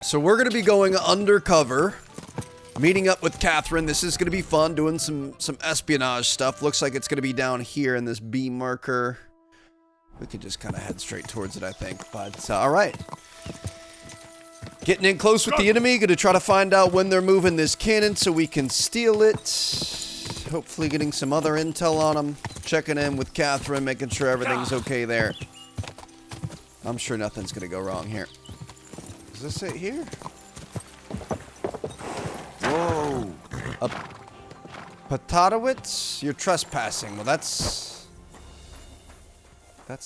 So we're going to be going undercover, meeting up with Catherine. This is going to be fun, doing some espionage stuff. Looks like it's going to be down here in this B marker. We could just kind of head straight towards it, I think. But, all right. Getting in close with the enemy. Going to try to find out when they're moving this cannon so we can steal it. Hopefully getting some other intel on them. Checking in with Catherine, making sure everything's okay there. I'm sure nothing's going to go wrong here. Is this it here? Whoa. Potatowic? You're trespassing. Well, that's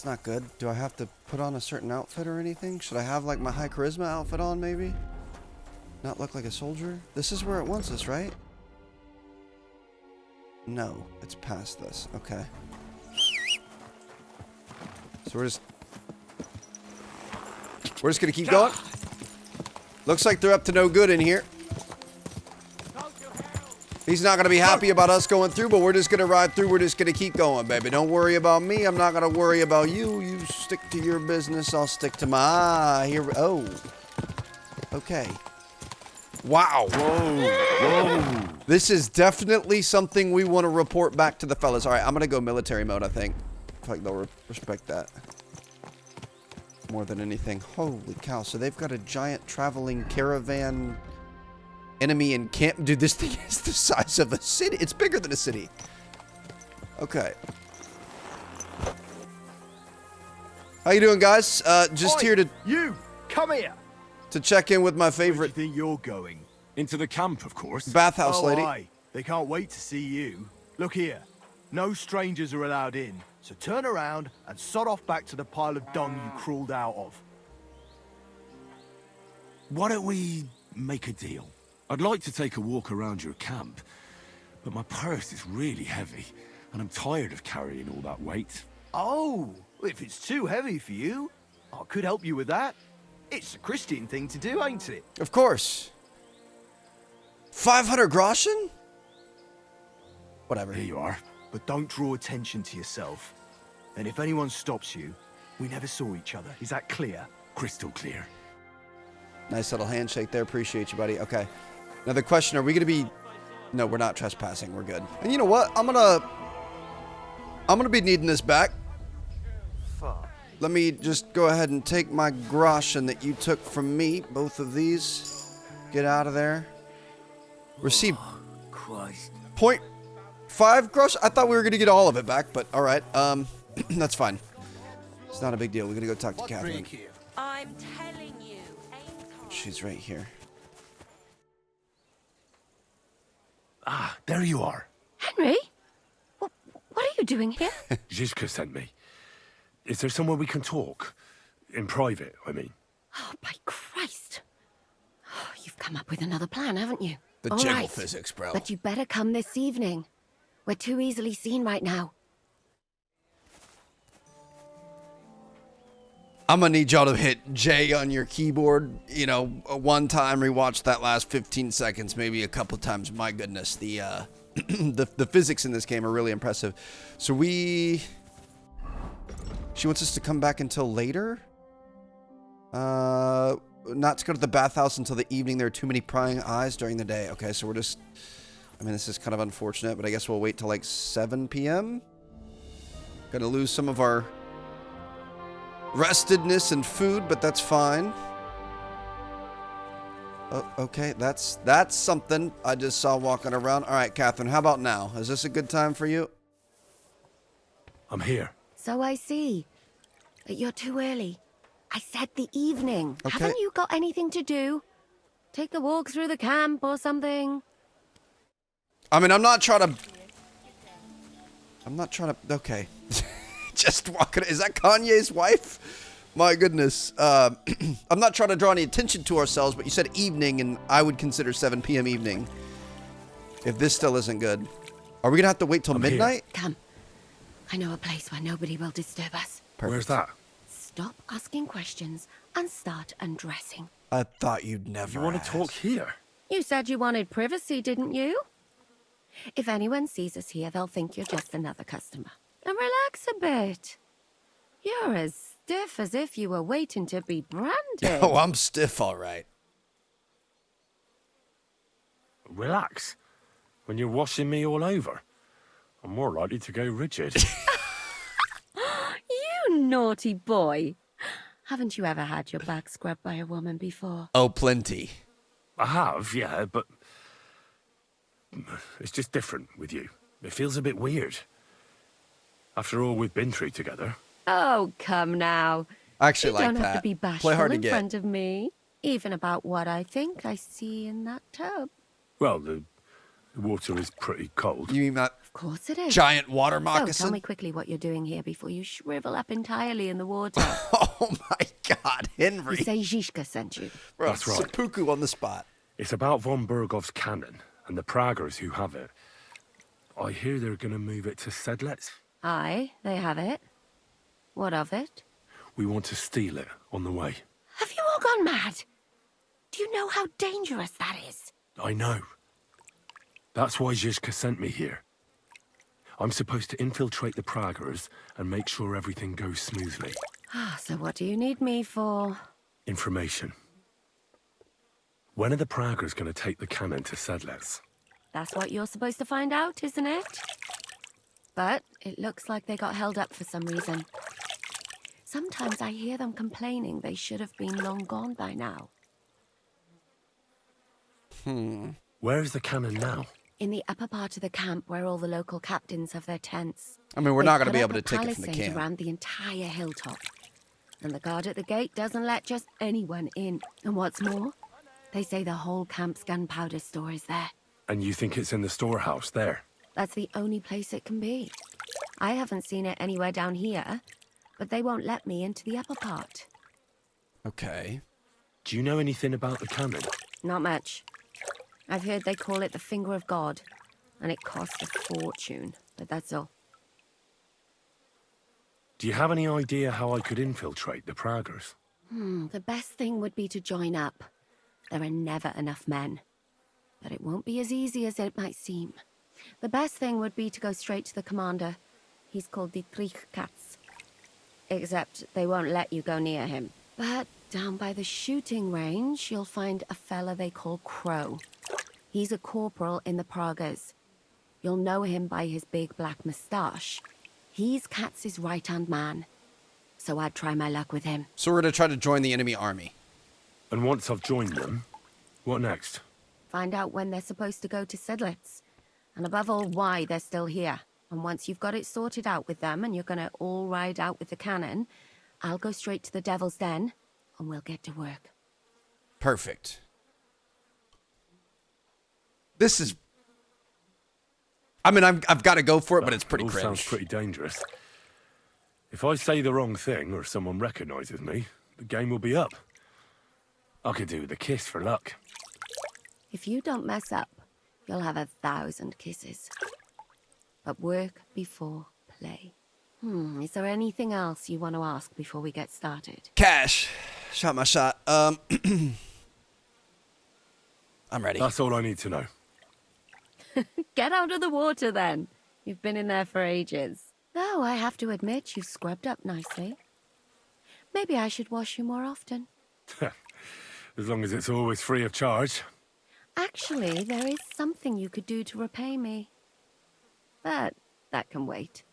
not good. Do I have to put on a certain outfit or anything? Should I have, like, my high charisma outfit on, maybe? Not look like a soldier? This is where it wants us, right? No. It's past this. Okay. So we're just gonna keep going. Looks like they're up to no good in here. He's not going to be happy about us going through, but we're just going to ride through. We're just going to keep going, baby. Don't worry about me. I'm not going to worry about you. You stick to your business. I'll stick to my... here. Oh. Okay. Wow. Whoa. This is definitely something we want to report back to the fellas. All right, I'm going to go military mode, I think. I feel like they'll respect that more than anything. Holy cow. So they've got a giant traveling caravan enemy in camp. Dude, this thing is the size of a city. It's bigger than a city. Okay. How you doing, guys? Just here to... You! Come here! To check in with my favorite... Where do you think you're going? Into the camp, of course. Bathhouse lady. Aye. They can't wait to see you. Look here. No strangers are allowed in. So turn around and sod off back to the pile of dung you crawled out of. Why don't we make a deal? I'd like to take a walk around your camp, but my purse is really heavy, and I'm tired of carrying all that weight. Oh, if it's too heavy for you, I could help you with that. It's a Christian thing to do, ain't it? Of course. 500 groschen? Whatever. Here you are. But don't draw attention to yourself. And if anyone stops you, we never saw each other. Is that clear? Crystal clear. Nice little handshake there. Appreciate you, buddy. Okay. Now the question, are we going to be... No, we're not trespassing. We're good. And you know what? I'm going to be needing this back. Fuck. Let me just go ahead and take my groschen that you took from me. Both of these. Get out of there. Receive... Christ. 0.5 groschen? I thought we were going to get all of it back, but all right. That's fine. It's not a big deal. We're going to go talk to Catherine. I'm telling you. She's right here. Ah, there you are. Henry? What are you doing here? Zizka sent me. Is there somewhere we can talk? In private, I mean. Oh, by Christ. Oh, you've come up with another plan, haven't you? The All jiggle right. physics, bro. But you better come this evening. We're too easily seen right now. I'm gonna need y'all to hit J on your keyboard, you know, one time, rewatch that last 15 seconds, maybe a couple times. My goodness, the the physics in this game are really impressive. So she wants us to come back until later? Not to go to the bathhouse until the evening. There are too many prying eyes during the day. Okay, so we're just, I mean, this is kind of unfortunate, but I guess we'll wait till like 7 p.m. Gonna lose some of our restedness and food, but that's fine. Oh, okay, that's something I just saw walking around. All right, Catherine, how about now? Is this a good time for you? I'm here. So I see. But you're too early. I said the evening. Okay. Haven't you got anything to do? Take a walk through the camp or something? I mean, I'm not trying to, okay. Just walking, is that Kanye's wife? My goodness. I'm not trying to draw any attention to ourselves, but you said evening, and I would consider 7 p.m. evening. If this still isn't good. Are we gonna have to wait till midnight? Come. I know a place where nobody will disturb us. Perfect. Where's that? Stop asking questions and start undressing. I thought you'd never You want to ask. talk here? You said you wanted privacy, didn't you? If anyone sees us here, they'll think you're just another customer. And relax a bit. You're as stiff as if you were waiting to be branded. Oh, I'm stiff, all right. Relax. When you're washing me all over, I'm more likely to go rigid. You naughty boy. Haven't you ever had your back scrubbed by a woman before? Oh, plenty. I have, yeah, but it's just different with you. It feels a bit weird. After all we've been through together. Oh, come now. I actually You like don't that. have to be Play bashful hard to in get. front of me. Even about what I think I see in that tub. Well, the water is pretty cold. You mean that Of course it is. giant water So moccasin? tell me quickly what you're doing here before you shrivel up entirely in the water. Oh my God, You Henry. say Zizka sent you. Bro, That's right. seppuku on the spot. It's about von Bergov's cannon and the Praggers who have it. I hear they're going to move it to Sedlets. Aye, they have it. What of it? We want to steal it on the way. Have you all gone mad? Do you know how dangerous that is? I know. That's why Zizka sent me here. I'm supposed to infiltrate the Praggers and make sure everything goes smoothly. So what do you need me for? Information. When are the Praggers going to take the cannon to Sedlets? That's what you're supposed to find out, isn't it? But it looks like they got held up for some reason. Sometimes I hear them complaining they should have been long gone by now. Where is the cannon now? In the upper part of the camp where all the local captains have their tents. I mean, we're They've not going to put be up able to a take it from the palisade camp. around the entire hilltop. And the guard at the gate doesn't let just anyone in. And what's more, they say the whole camp's gunpowder store is there. And you think it's in the storehouse there? That's the only place it can be. I haven't seen it anywhere down here, but they won't let me into the upper part. Okay. Do you know anything about the cannon? Not much. I've heard they call it the Finger of God, and it costs a fortune, but that's all. Do you have any idea how I could infiltrate the Praggers? The best thing would be to join up. There are never enough men. But it won't be as easy as it might seem. The best thing would be to go straight to the commander. He's called Dietrich Katz. Except they won't let you go near him. But down by the shooting range, you'll find a fella they call Crow. He's a corporal in the Praggers. You'll know him by his big black moustache. He's Katz's right-hand man. So I'd try my luck with him. So we're going to try to join the enemy army. And once I've joined them, what next? Find out when they're supposed to go to Sedlets. And above all, why they're still here. And once you've got it sorted out with them and you're gonna all ride out with the cannon, I'll go straight to the Devil's Den and we'll get to work. Perfect. This is... I mean, I've got to go for it, but it's pretty all cringe. sounds pretty dangerous. If I say the wrong thing or someone recognizes me, the game will be up. I could do with a kiss for luck. If you don't mess up, you'll have 1,000 kisses. But work before play. Is there anything else you want to ask before we get started? Cash. Shot my shot. I'm ready. That's all I need to know. Get out of the water then. You've been in there for ages. Though I have to admit you've scrubbed up nicely. Maybe I should wash you more often. As long as it's always free of charge. Actually, there is something you could do to repay me. But that can wait.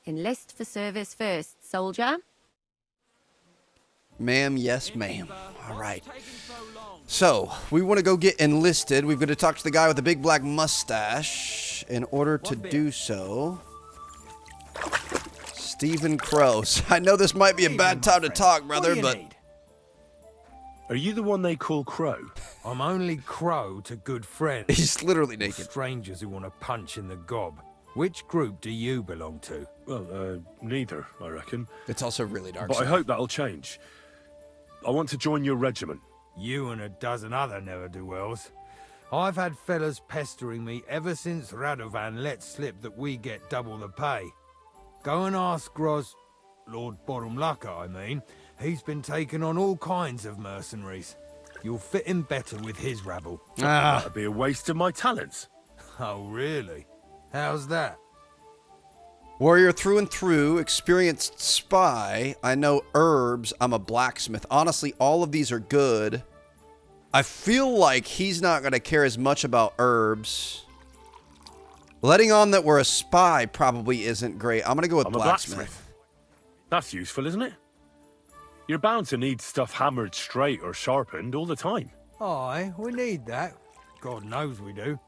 Enlist for service first, soldier. Ma'am, yes, ma'am. All right. So, we want to go get enlisted. We've got to talk to the guy with the big black mustache. In order to do so... Stephen Crow. I know this might be a bad time to talk, brother, but... Are you the one they call Crow? I'm only Crow to good friends. He's literally naked. Strangers who want to punch in the gob. Which group do you belong to? Well, neither, I reckon. It's also really dark. But I side. hope that'll change. I want to join your regiment. You and a dozen other ne'er-do-wells. I've had fellas pestering me ever since Radovan let slip that we get double the pay. Go and ask Lord Borumlaka, I mean. He's been taking on all kinds of mercenaries. You'll fit in better with his rabble. That'd be a waste of my talents. Oh, really? How's that? Warrior through and through, experienced spy. I know herbs. I'm a blacksmith. Honestly, all of these are good. I feel like he's not going to care as much about herbs. Letting on that we're a spy probably isn't great. I'm going to go with I'm blacksmith. a blacksmith. That's useful, isn't it? You're bound to need stuff hammered straight or sharpened all the time. Aye, we need that. God knows we do.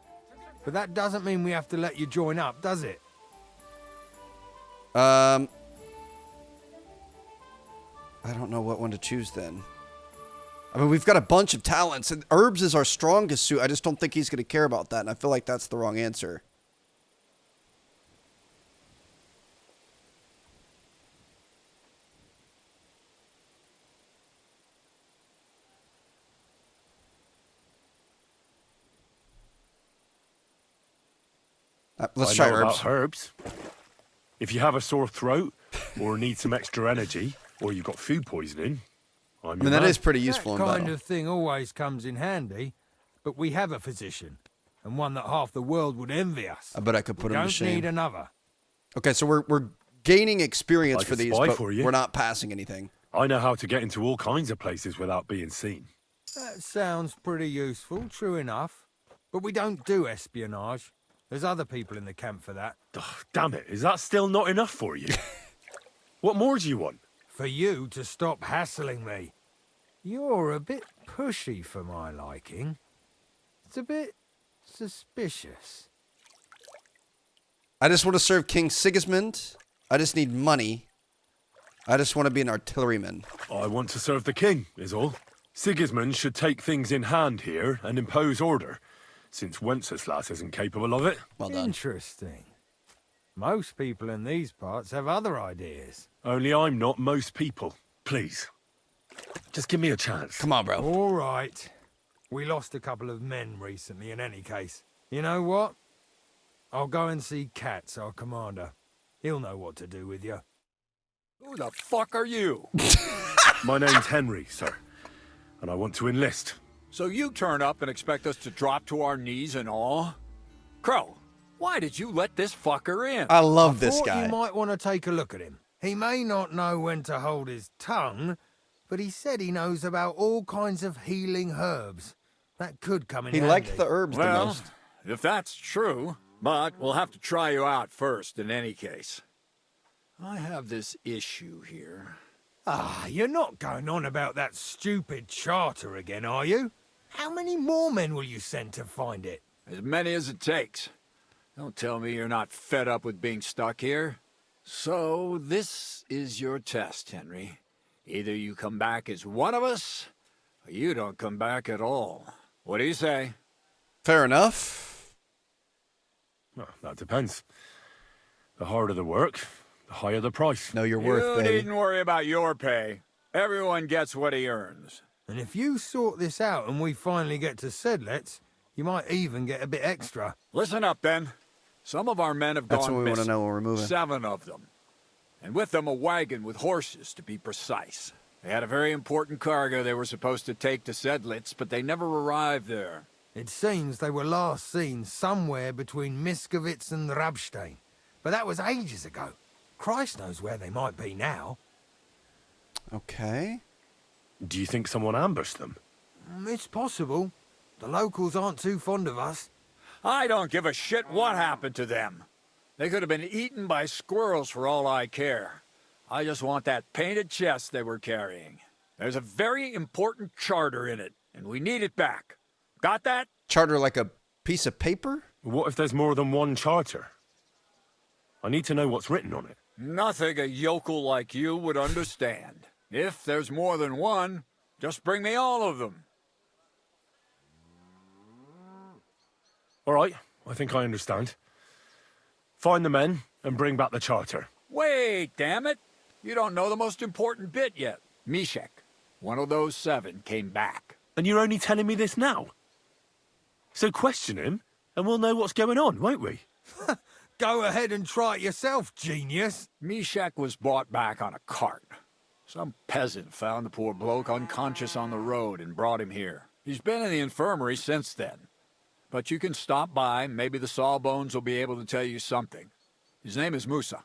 But that doesn't mean we have to let you join up, does it? I don't know what one to choose then. I mean, we've got a bunch of talents, and herbs is our strongest suit. I just don't think he's going to care about that, and I feel like that's the wrong answer. Let's try I know herbs. about herbs. If you have a sore throat, or need some extra energy, or you've got food poisoning, I mean, that is pretty useful That in kind battle. of thing always comes in handy, but we have a physician, and one that half the world would envy us. I bet I could put We him to don't shame. need another. Okay, so we're gaining experience Like for a these, spy but for you. we're not passing anything. I know how to get into all kinds of places without being seen. That sounds pretty useful, true enough. But we don't do espionage. There's other people in the camp for that. Ugh, damn it, is that still not enough for you? What more do you want? For you to stop hassling me. You're a bit pushy for my liking. It's a bit suspicious. I just want to serve King Sigismund. I just need money. I just want to be an artilleryman. I want to serve the king, is all. Sigismund should take things in hand here and impose order, since Wenceslas isn't capable of it. Well done. Interesting. Most people in these parts have other ideas. Only I'm not most people. Please. Just give me a chance. Come on, bro. All right. We lost a couple of men recently in any case. You know what? I'll go and see Katz, our commander. He'll know what to do with you. Who the fuck are you? My name's Henry, sir, and I want to enlist. So you turn up and expect us to drop to our knees in awe? Crow, why did you let this fucker in? I love this Thought guy. you might want to take a look at him. He may not know when to hold his tongue, but he said he knows about all kinds of healing herbs. That could come in He handy. liked the herbs the Well, most. if that's true, but we'll have to try you out first in any case. I have this issue here. Ah, you're not going on about that stupid charter again, are you? How many more men will you send to find it? As many as it takes. Don't tell me you're not fed up with being stuck here. So, this is your test, Henry. Either you come back as one of us, or you don't come back at all. What do you say? Fair enough. Well, that depends. The harder the work, the higher the price. Know your You worth, baby. needn't worry about your pay. Everyone gets what he earns. And if you sort this out and we finally get to Sedlets, you might even get a bit extra. Listen up, then. Some of our men have That's gone what we want to missing. know when we're moving. 7 of them. And with them a wagon with horses, to be precise. They had a very important cargo they were supposed to take to Sedlitz, but they never arrived there. It seems they were last seen somewhere between Miskovitz and Rabstein. But that was ages ago. Christ knows where they might be now. Okay. Do you think someone ambushed them? It's possible. The locals aren't too fond of us. I don't give a shit what happened to them. They could have been eaten by squirrels for all I care. I just want that painted chest they were carrying. There's a very important charter in it, and we need it back. Got that? Charter like a piece of paper? What if there's more than one charter? I need to know what's written on it. Nothing a yokel like you would understand. If there's more than one, just bring me all of them. All right, I think I understand. Find the men and bring back the charter. Wait, damn it! You don't know the most important bit yet. Mishek, one of those 7, came back. And you're only telling me this now? So question him, and we'll know what's going on, won't we? Go ahead and try it yourself, genius. Mishek was brought back on a cart. Some peasant found the poor bloke unconscious on the road and brought him here. He's been in the infirmary since then. But you can stop by, maybe the Sawbones will be able to tell you something. His name is Musa.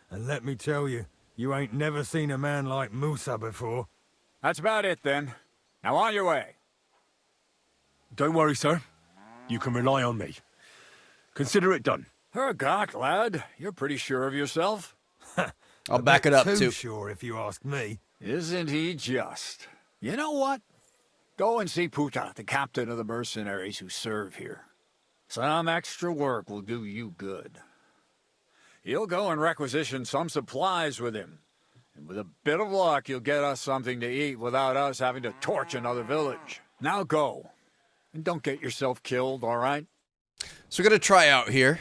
And let me tell you, you ain't never seen a man like Musa before. That's about it then. Now on your way. Don't worry, sir. You can rely on me. Consider it done. Hergott, lad, you're pretty sure of yourself. I'll back it up, too. Sure, if you ask me. Isn't he just? You know what? Go and see Puta, the captain of the mercenaries who serve here. Some extra work will do you good. He'll go and requisition some supplies with him. And with a bit of luck, you'll get us something to eat without us having to torch another village. Now go. And don't get yourself killed, all right? So we're going to try out here.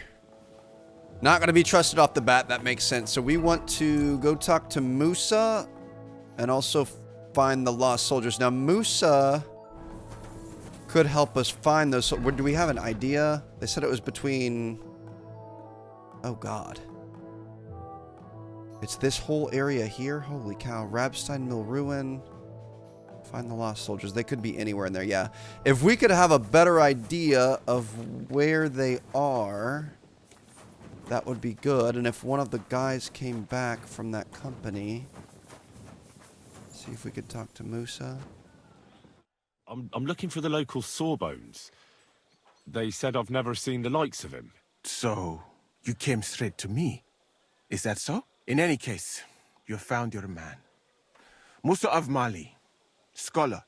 Not going to be trusted off the bat. That makes sense. So we want to go talk to Musa and also find the lost soldiers. Now, Musa could help us find those. Do we have an idea? They said it was between... Oh, God. It's this whole area here. Holy cow. Rabstein Mill Ruin. Find the lost soldiers. They could be anywhere in there, yeah. If we could have a better idea of where they are, that would be good. And if one of the guys came back from that company, see if we could talk to Musa. I'm looking for the local Sawbones. They said I've never seen the likes of him. So, you came straight to me. Is that so? In any case, you have found your man. Musa of Mali. Scholar,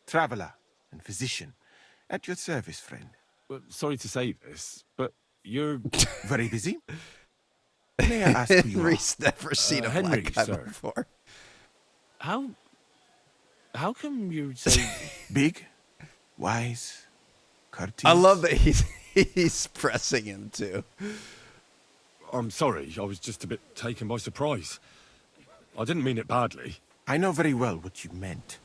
traveler, and physician. At your service, friend. Well, sorry to say this, but you're... Very busy? May I ask who you are? Henry's never seen a Henry, black guy sir. before. How come you say... Big, wise, courteous. I love that he's pressing him too. I'm sorry, I was just a bit taken by surprise. I didn't mean it badly. I know very well what you meant.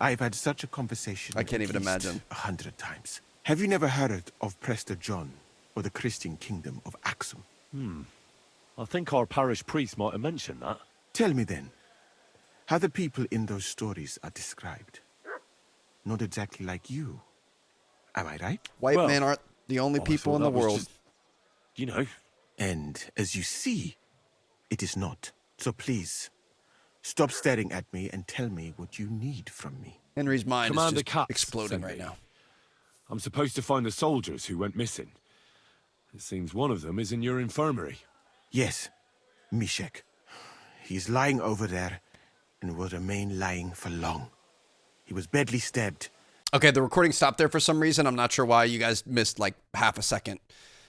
I've had such a conversation. I can't at even least imagine. 100 times. Have you never heard of Prester John or the Christian kingdom of Axum? I think our parish priest might have mentioned that. Tell me then, how the people in those stories are described. Not exactly like you. Am I right? White Well, men aren't the only I people thought in the that was world. just, you know, And as you see, it is not. So please, stop staring at me and tell me what you need from me. Henry's mind Commander is just Katz exploding sent right me. now. I'm supposed to find the soldiers who went missing. It seems one of them is in your infirmary. Yes, Mishek. He is lying over there and will remain lying for long. He was badly stabbed. Okay, the recording stopped there for some reason. I'm not sure why. You guys missed like half a second.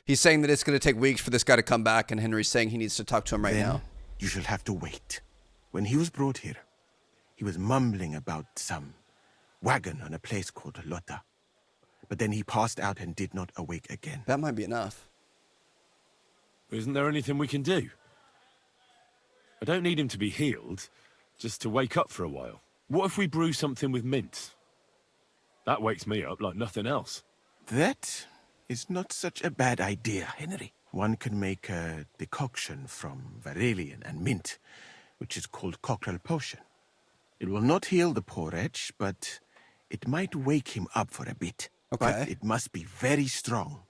He's saying that it's going to take weeks for this guy to come back, and Henry's saying he needs to talk to him right Then now. you shall have to wait. When he was brought here, he was mumbling about some wagon on a place called Lota. But then he passed out and did not awake again. That might be enough. Isn't there anything we can do? I don't need him to be healed, just to wake up for a while. What if we brew something with mint? That wakes me up like nothing else. That is not such a bad idea, Henry. One can make a decoction from Varelian and mint, which is called cockerel potion. It will not heal the poor wretch, but it might wake him up for a bit. Okay. But it must be very strong.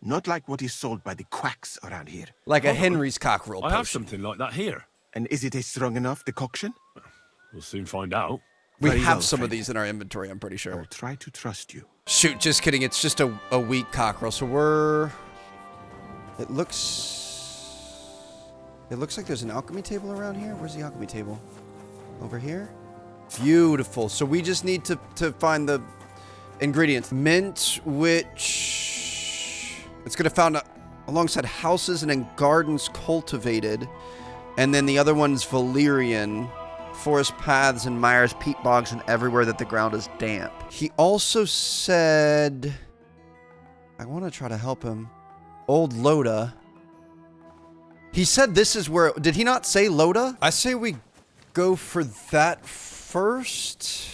Not like what is sold by the quacks around here. Like a Henry's cockerel I have potion. something like that here. And is it a strong enough decoction? We'll soon find out. We Very have well, some of friend. these in our inventory, I'm pretty I sure. will try to trust you. Shoot, just kidding. It's just a weak cockerel. So we're... It looks like there's an alchemy table around here. Where's the alchemy table? Over here? Beautiful. So we just need to find the ingredients. Mint, which... It's going to found alongside houses and in gardens cultivated. And then the other one's valerian. Forest paths and mires, peat bogs, and everywhere that the ground is damp. He also said... I want to try to help him. Old Loda. He said this is where... Did he not say Loda? I say we go for that first.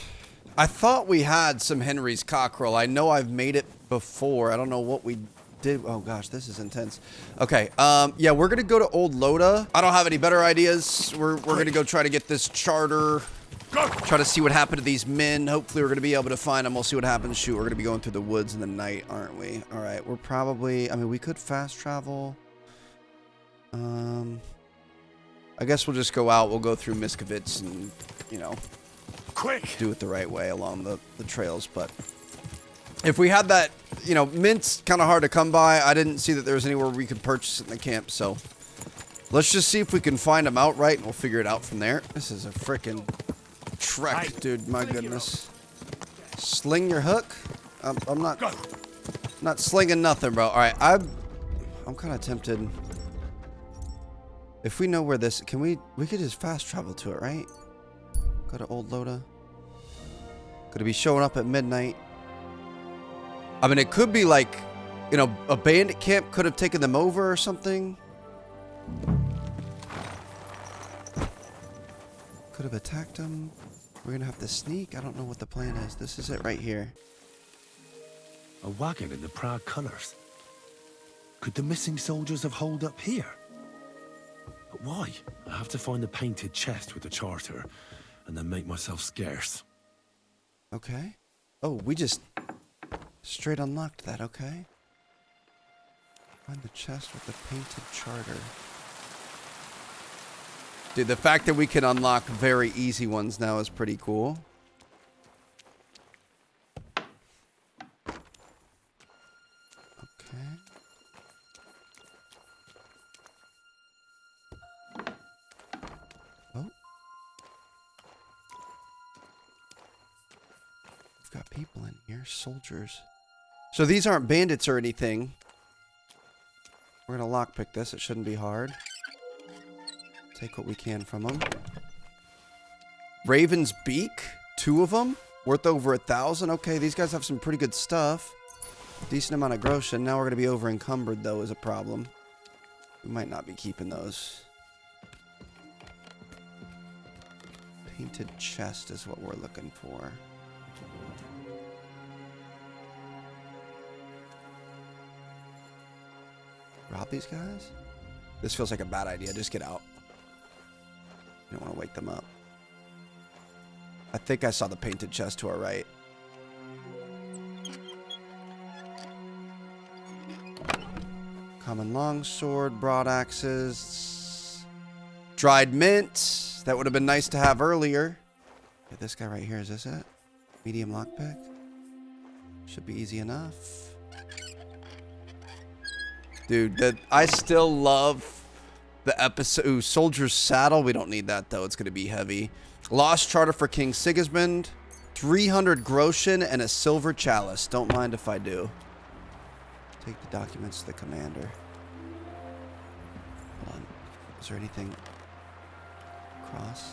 I thought we had some Henry's cockerel. I know I've made it before. I don't know what we did. Oh gosh, this is intense. Okay, yeah, we're gonna go to Old Loda. I don't have any better ideas. We're gonna go try to get this charter. Try to see what happened to these men. Hopefully we're gonna be able to find them. We'll see what happens. Shoot, we're gonna be going through the woods in the night, aren't we? All right, we're probably... I mean, we could fast travel. I guess we'll just go out. We'll go through Miskovitz and, you know, Quick! do it the right way along the trails, but... If we had that, you know, mint's kind of hard to come by. I didn't see that there was anywhere we could purchase it in the camp, so let's just see if we can find them outright, and we'll figure it out from there. This is a freaking trek, dude. My goodness. Sling your hook? I'm not slinging nothing, bro. All right, I'm kind of tempted. If we know where this, we could just fast travel to it, right? Go to Old Loda. Could it be showing up at midnight? I mean, it could be like, you know, a bandit camp could have taken them over or something. Could have attacked them. We're gonna have to sneak. I don't know what the plan is. This is it right here. A wagon in the Prague colours. Could the missing soldiers have holed up here? But why? I have to find the painted chest with the charter, and then make myself scarce. Okay. Oh, we just straight unlocked that, okay. Find the chest with the painted charter. Dude, the fact that we can unlock very easy ones now is pretty cool. Okay. Oh. We've got people in here, soldiers. So these aren't bandits or anything. We're gonna lockpick this. It shouldn't be hard. Take what we can from them. Raven's Beak, 2 of them, worth over 1,000. Okay, these guys have some pretty good stuff. Decent amount of groschen. Now we're gonna be over encumbered though, is a problem. We might not be keeping those. Painted chest is what we're looking for. Rob these guys? This feels like a bad idea. Just get out. You don't want to wake them up. I think I saw the painted chest to our right. Common longsword, broadaxes, dried mint. That would have been nice to have earlier. Okay, this guy right here, is this it? Medium lockpick. Should be easy enough. Dude, I still love the episode. Ooh, Soldier's Saddle. We don't need that, though. It's going to be heavy. Lost Charter for King Sigismund. 300 groschen and a silver chalice. Don't mind if I do. Take the documents to the commander. Hold on. Is there anything across?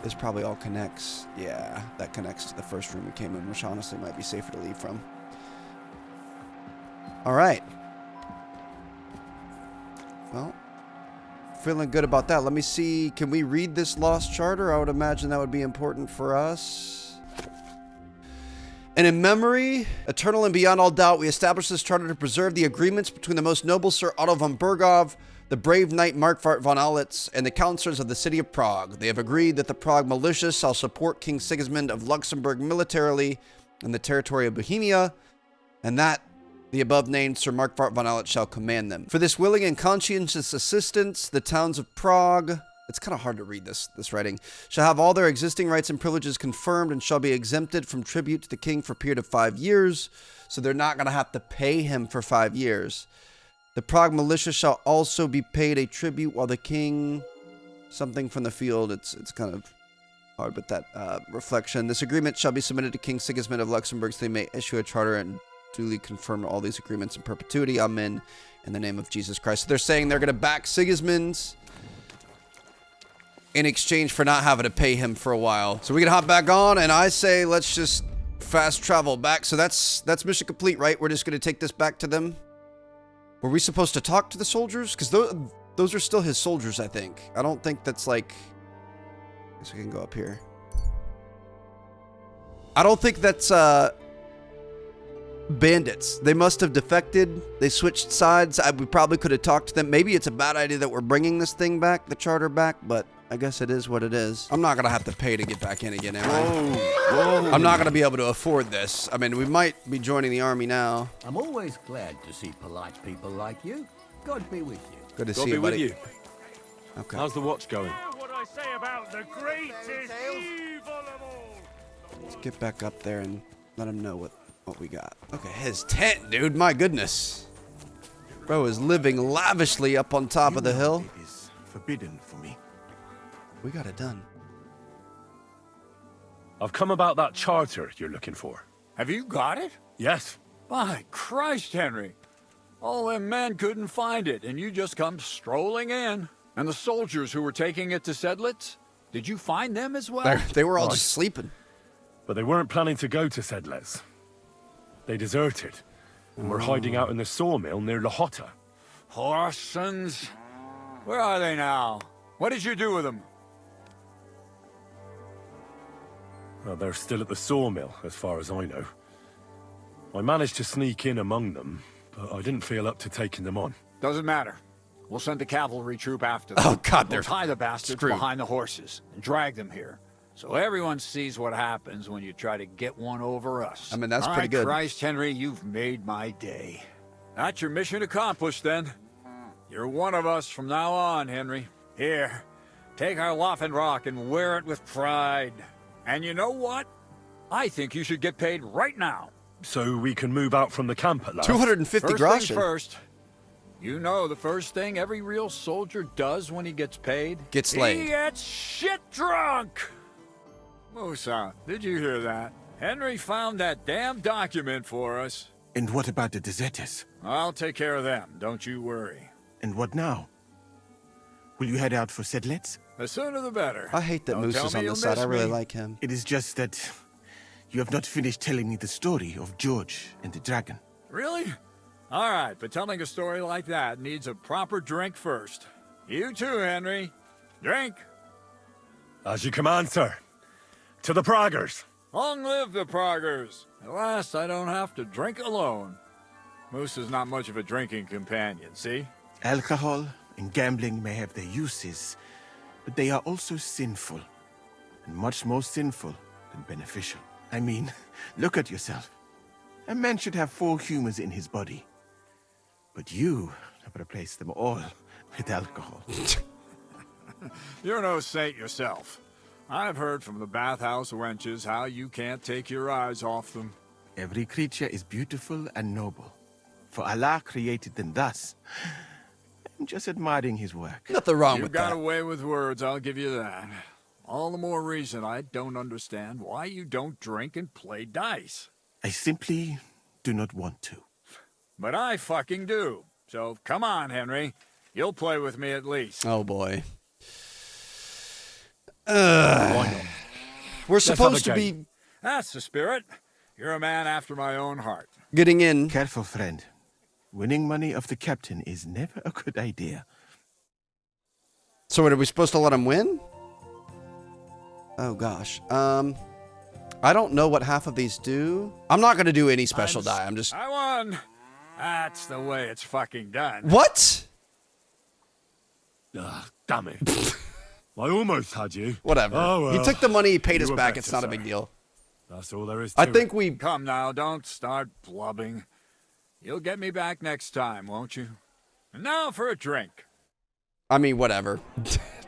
This probably all connects. Yeah, that connects to the first room we came in, which honestly might be safer to leave from. All right. Well, feeling good about that. Let me see. Can we read this lost charter? I would imagine that would be important for us. And in memory, eternal and beyond all doubt, we established this charter to preserve the agreements between the most noble Sir Otto von Bergov, the brave knight Markvart von Aulitz, and the councillors of the city of Prague. They have agreed that the Prague militia shall support King Sigismund of Luxembourg militarily in the territory of Bohemia, and that the above-named Sir Markvart von Aulitz shall command them. For this willing and conscientious assistance, the towns of Prague, it's kind of hard to read this writing, shall have all their existing rights and privileges confirmed and shall be exempted from tribute to the king for a period of 5 years. So they're not going to have to pay him for 5 years. The Prague militia shall also be paid a tribute while the king, something from the field, it's kind of hard with that reflection. This agreement shall be submitted to King Sigismund of Luxembourg so they may issue a charter and duly confirm all these agreements in perpetuity. Amen. In the name of Jesus Christ. So they're saying they're going to back Sigismund in exchange for not having to pay him for a while. So we can hop back on, and I say let's just fast travel back. So that's mission complete, right? We're just going to take this back to them. Were we supposed to talk to the soldiers? Because those are still his soldiers, I think. I don't think that's like... I guess we can go up here. I don't think that's... bandits. They must have defected. They switched sides. We probably could have talked to them. Maybe it's a bad idea that we're bringing this thing back, the charter back, but I guess it is what it is. I'm not going to have to pay to get back in again, am I? Whoa. I'm not going to be able to afford this. I mean, we might be joining the army now. I'm always glad to see polite people like you. God be with you. Good to God see be you, buddy. with you. Okay. How's the watch going? What I say about the greatest evil of all. Let's get back up there and let them know what What we got? Okay, his tent, dude. My goodness. Bro is living lavishly up on top of the hill. It is forbidden for me. We got it done. I've come about that charter you're looking for. Have you got it? Yes. By Christ, Henry. All them men couldn't find it, and you just come strolling in. And the soldiers who were taking it to Sedlitz, did you find them as well? They were all just sleeping. But they weren't planning to go to Sedles. They deserted. And were hiding out in the sawmill near Lahota. Horsons. Where are they now? What did you do with them? Well, they're still at the sawmill, as far as I know. I managed to sneak in among them, but I didn't feel up to taking them on. Doesn't matter. We'll send a cavalry troop after them. Oh, God, We'll they're tie the bastards screwed. behind the horses and drag them here. So everyone sees what happens when you try to get one over us. I mean, that's All pretty right, good. Christ, Henry, you've made my day. That's your mission accomplished, then. You're one of us from now on, Henry. Here, take our Waffenrock and wear it with pride. And you know what? I think you should get paid right now. So we can move out from the camp at last. 250 First groschen. things first. You know the first thing every real soldier does when he gets paid? Gets laid. He gets shit drunk! Musa, did you hear that? Henry found that damn document for us. And what about the deserters? I'll take care of them, don't you worry. And what now? Will you head out for Sedlitz? The sooner the better. I hate that Don't Moose tell is me on you'll this side. I miss really me. like him. It is just that you have not finished telling me the story of George and the dragon. Really? All right, but telling a story like that needs a proper drink first. You too, Henry. Drink. As you command, sir. To the Praggers. Long live the Praggers. At last, I don't have to drink alone. Moose is not much of a drinking companion, see? Alcohol and gambling may have their uses, but they are also sinful, and much more sinful than beneficial. I mean, look at yourself. A man should have 4 humors in his body, but you have replaced them all with alcohol. You're no saint yourself. I've heard from the bathhouse wenches how you can't take your eyes off them. Every creature is beautiful and noble, for Allah created them thus. I'm just admiring his work. Nothing wrong You've with got that. away with words, I'll give you that. All the more reason I don't understand why you don't drink and play dice. I simply do not want to. But I fucking do. So come on, Henry. You'll play with me at least. Oh boy. Why not? We're have a supposed to game. be That's the spirit. You're a man after my own heart. getting in. Careful, friend. Winning money of the captain is never a good idea. So what, are we supposed to let him win? Oh gosh. I don't know what half of these do. I'm not gonna do any special die. I'm just. I won. That's the way it's fucking done. What? Ah, damn it. I almost had you. Whatever. Oh, well. He took the money. He paid You us were back. better, It's not a sir. big deal. That's all there is to I it. think we. Come now, don't start blubbing. You'll get me back next time, won't you? And now for a drink. I mean, whatever.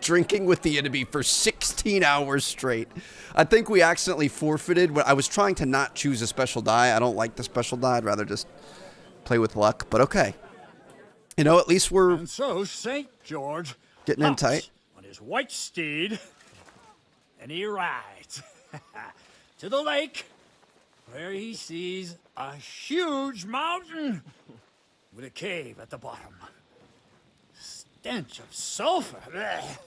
Drinking with the enemy for 16 hours straight. I think we accidentally forfeited. I was trying to not choose a special die. I don't like the special die. I'd rather just play with luck. But okay. You know, at least we're And so St. George getting in hops tight. on his white steed, and he rides to the lake, where he sees a huge mountain with a cave at the bottom. Stench of sulfur,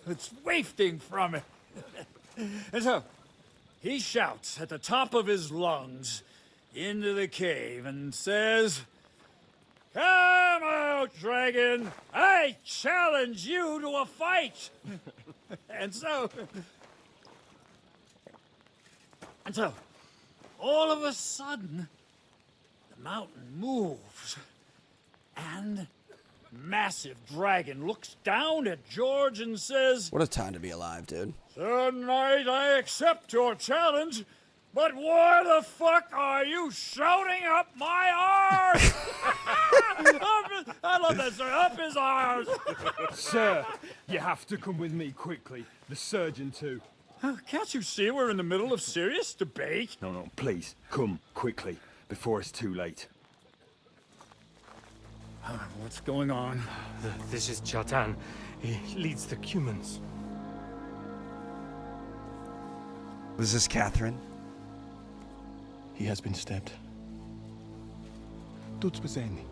it's wafting from it. And so he shouts at the top of his lungs into the cave and says, "Come out, dragon! I challenge you to a fight!" And so, all of a sudden, the mountain moves, and massive dragon looks down at George and says, What a time to be alive, dude. "Sir Knight, I accept your challenge, but why the fuck are you shouting up my arse?" I love that, sir. Up his arse. Sir, you have to come with me quickly. The surgeon too. Can't you see we're in the middle of serious debate? No, please, come quickly. before it's too late. What's going on? This is Chatan. He leads the Cumans. Was this Catherine? He has been stabbed. Tuts beseni.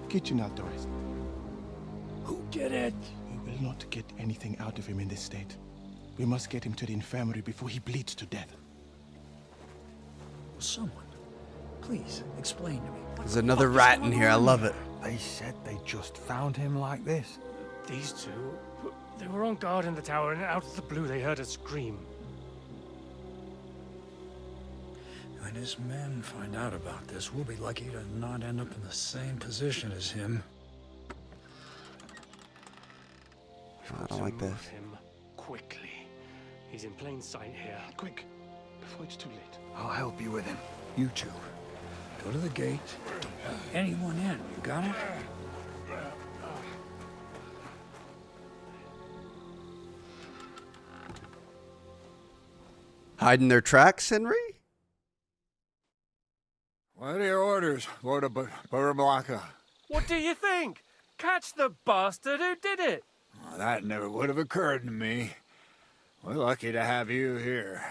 Kitchen outdoors. Who did it? We will not get anything out of him in this state. We must get him to the infirmary before he bleeds to death. Someone, please explain to me. There's another rat in here. I love it. They said they just found him like this. These two, they were on guard in the tower, and out of the blue they heard a scream. When his men find out about this, we'll be lucky to not end up in the same position as him. I don't like this. Move him quickly. He's in plain sight here. Quick, before it's too late. I'll help you with him. You two, go to the gate. Don't let anyone in. You got it? Hiding their tracks, Henry? What are your orders, Lord of Burmlaka? What do you think? Catch the bastard who did it! Well, that never would have occurred to me. We're lucky to have you here.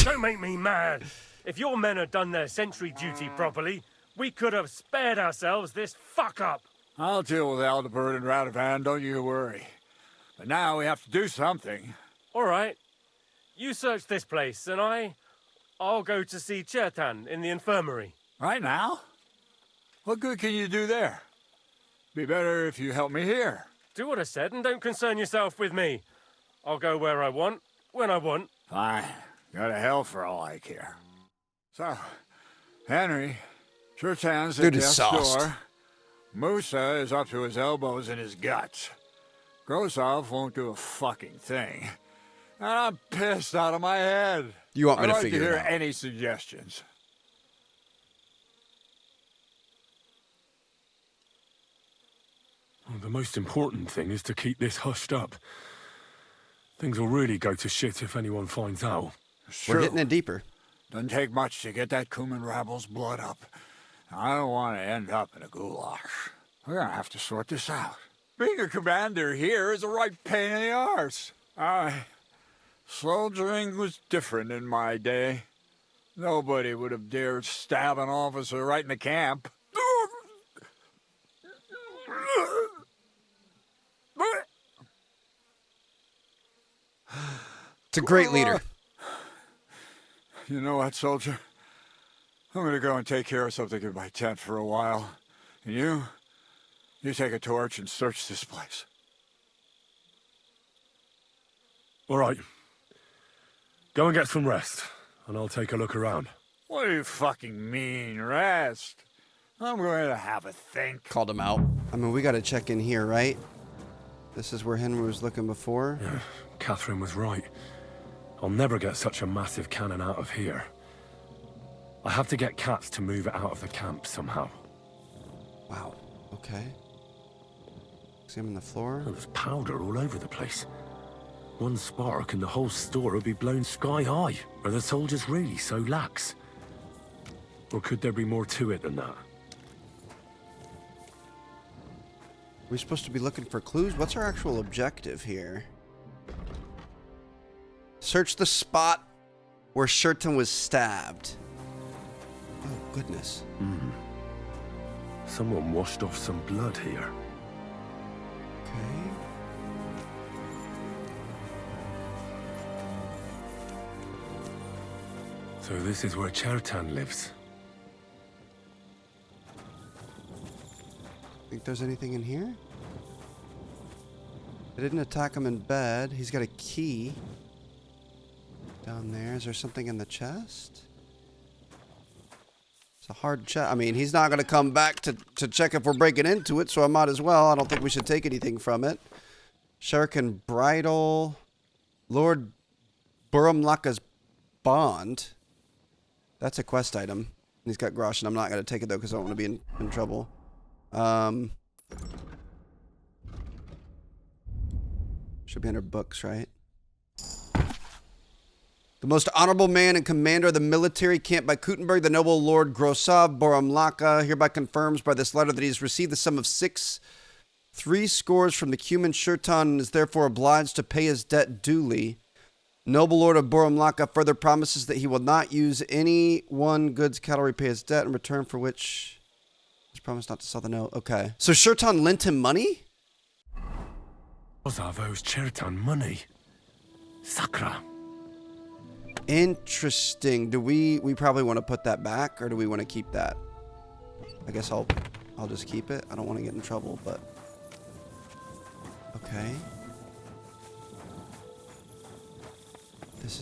Don't make me mad. If your men had done their sentry duty properly, we could have spared ourselves this fuck-up. I'll deal with Aldebert and Radovan, don't you worry. But now we have to do something. All right. You search this place, and I'll go to see Chertan in the infirmary. Right now? What good can you do there? Be better if you help me here. Do what I said, and don't concern yourself with me. I'll go where I want, when I want. Fine. Go to hell for all I care. So, Henry, Chertan's at Dude is death's sauced. door. Musa is up to his elbows in his guts. Grosov won't do a fucking thing. And I'm pissed out of my head. You want me to I'd like figure to it hear out. any suggestions. Well, the most important thing is to keep this hushed up. Things will really go to shit if anyone finds out. We're getting it deeper. Doesn't take much to get that Kuman rabble's blood up. I don't want to end up in a goulash. We're gonna have to sort this out. Being a commander here is a right pain in the arse. Soldiering was different in my day. Nobody would have dared stab an officer right in the camp. It's a great leader. You know what, soldier? I'm gonna go and take care of something in my tent for a while. And you take a torch and search this place. All right. Go and get some rest, and I'll take a look around. What do you fucking mean, rest? I'm going to have a think. Called him out. I mean, we got to check in here, right? This is where Henry was looking before. Yeah, Catherine was right. I'll never get such a massive cannon out of here. I have to get Cats to move it out of the camp somehow. Wow. Okay. Examine the floor. Oh, there's powder all over the place. One spark and the whole store will be blown sky high. Are the soldiers really so lax? Or could there be more to it than that? We're supposed to be looking for clues? What's our actual objective here? Search the spot where Sherton was stabbed. Oh, goodness. Someone washed off some blood here. Okay. So this is where Chertan lives. Think there's anything in here? They didn't attack him in bed. He's got a key down there. Is there something in the chest? It's a hard chest. I mean, he's not going to come back to check if we're breaking into it, so I might as well. I don't think we should take anything from it. Shuriken Bridle. Lord Burumlaka's Bond. That's a quest item. He's got Grosh, and I'm not going to take it, though, because I don't want to be in trouble. Should be under books, right? The most honorable man and commander of the military camped by Kuttenberg, the noble Lord Grossav Boromlaka, hereby confirms by this letter that he has received the sum of 3 scores from the Cuman Shurtan and is therefore obliged to pay his debt duly. Noble Lord of Boromlaka further promises that he will not use any one goods cattle repay his debt in return for which he's promised not to sell the note. Okay. So Shurtan lent him money? Grozov owes Chertan money. Sakra. Interesting. Do we probably want to put that back, or do we want to keep that? I guess I'll just keep it. I don't want to get in trouble, but okay. This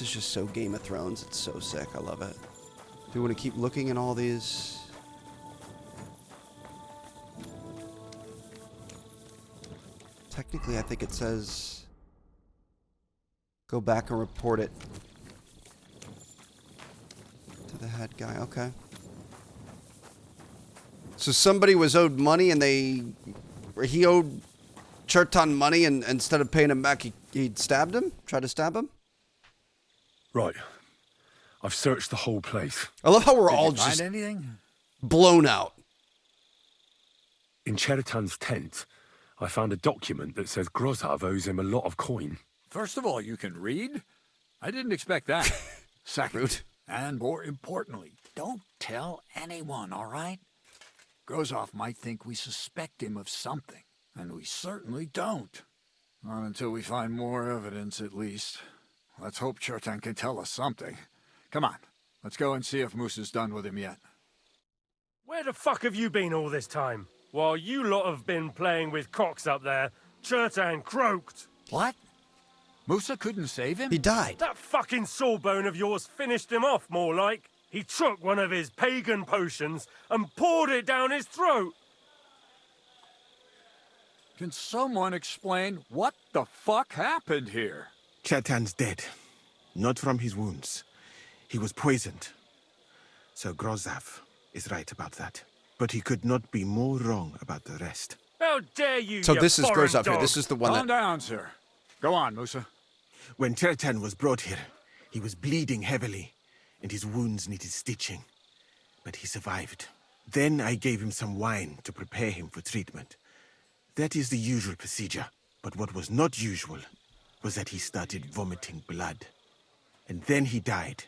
is just so Game of Thrones. It's so sick. I love it. Do we want to keep looking at all these? Technically, I think it says go back and report it to the head guy. Okay. So somebody was owed money and he owed Chertan money, and instead of paying him back, he stabbed him? Tried to stab him? Right. I've searched the whole place. I love how we're Did all you find just anything? blown out. In Cheritan's tent, I found a document that says Grozov owes him a lot of coin. First of all, you can read? I didn't expect that. Second, Rude. and more importantly, don't tell anyone, all right? Grozov might think we suspect him of something, and we certainly don't. Not until we find more evidence, at least. Let's hope Chertan can tell us something. Come on, let's go and see if Moosa's done with him yet. Where the fuck have you been all this time? While you lot have been playing with cocks up there, Chertan croaked. What? Moosa couldn't save him? He died. That fucking sawbone of yours finished him off, more like. He took one of his pagan potions and poured it down his throat. Can someone explain what the fuck happened here? Chertan's dead. Not from his wounds. He was poisoned. So Grozov is right about that. But he could not be more wrong about the rest. How dare you, So you this is foreign Grozov here. dog. This is the one Calm that... down, sir. Go on, Moosa. When Chertan was brought here, he was bleeding heavily, and his wounds needed stitching. But he survived. Then I gave him some wine to prepare him for treatment. That is the usual procedure. But what was not usual was that he started vomiting blood. And then he died.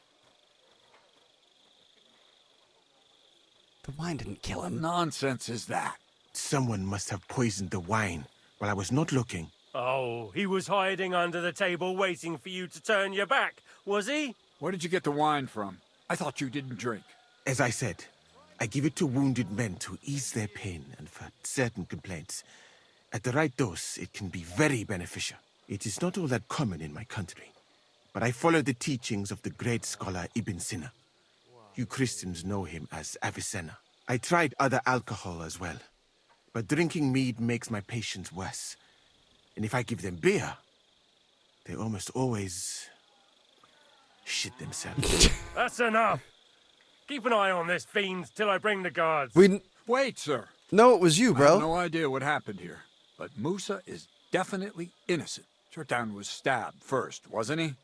The wine didn't kill What him. nonsense is that? Someone must have poisoned the wine while I was not looking. Oh, he was hiding under the table waiting for you to turn your back, was he? Where did you get the wine from? I thought you didn't drink. As I said, I give it to wounded men to ease their pain and for certain complaints. At the right dose, it can be very beneficial. It is not all that common in my country, but I follow the teachings of the great scholar Ibn Sina. You Christians know him as Avicenna. I tried other alcohol as well, but drinking mead makes my patients worse. And if I give them beer, they almost always shit themselves. That's enough. Keep an eye on this fiend till I bring the guards. Wait, sir. No, it was you, I bro. have no idea what happened here, but Moosa is definitely innocent. Chertan was stabbed first, wasn't he?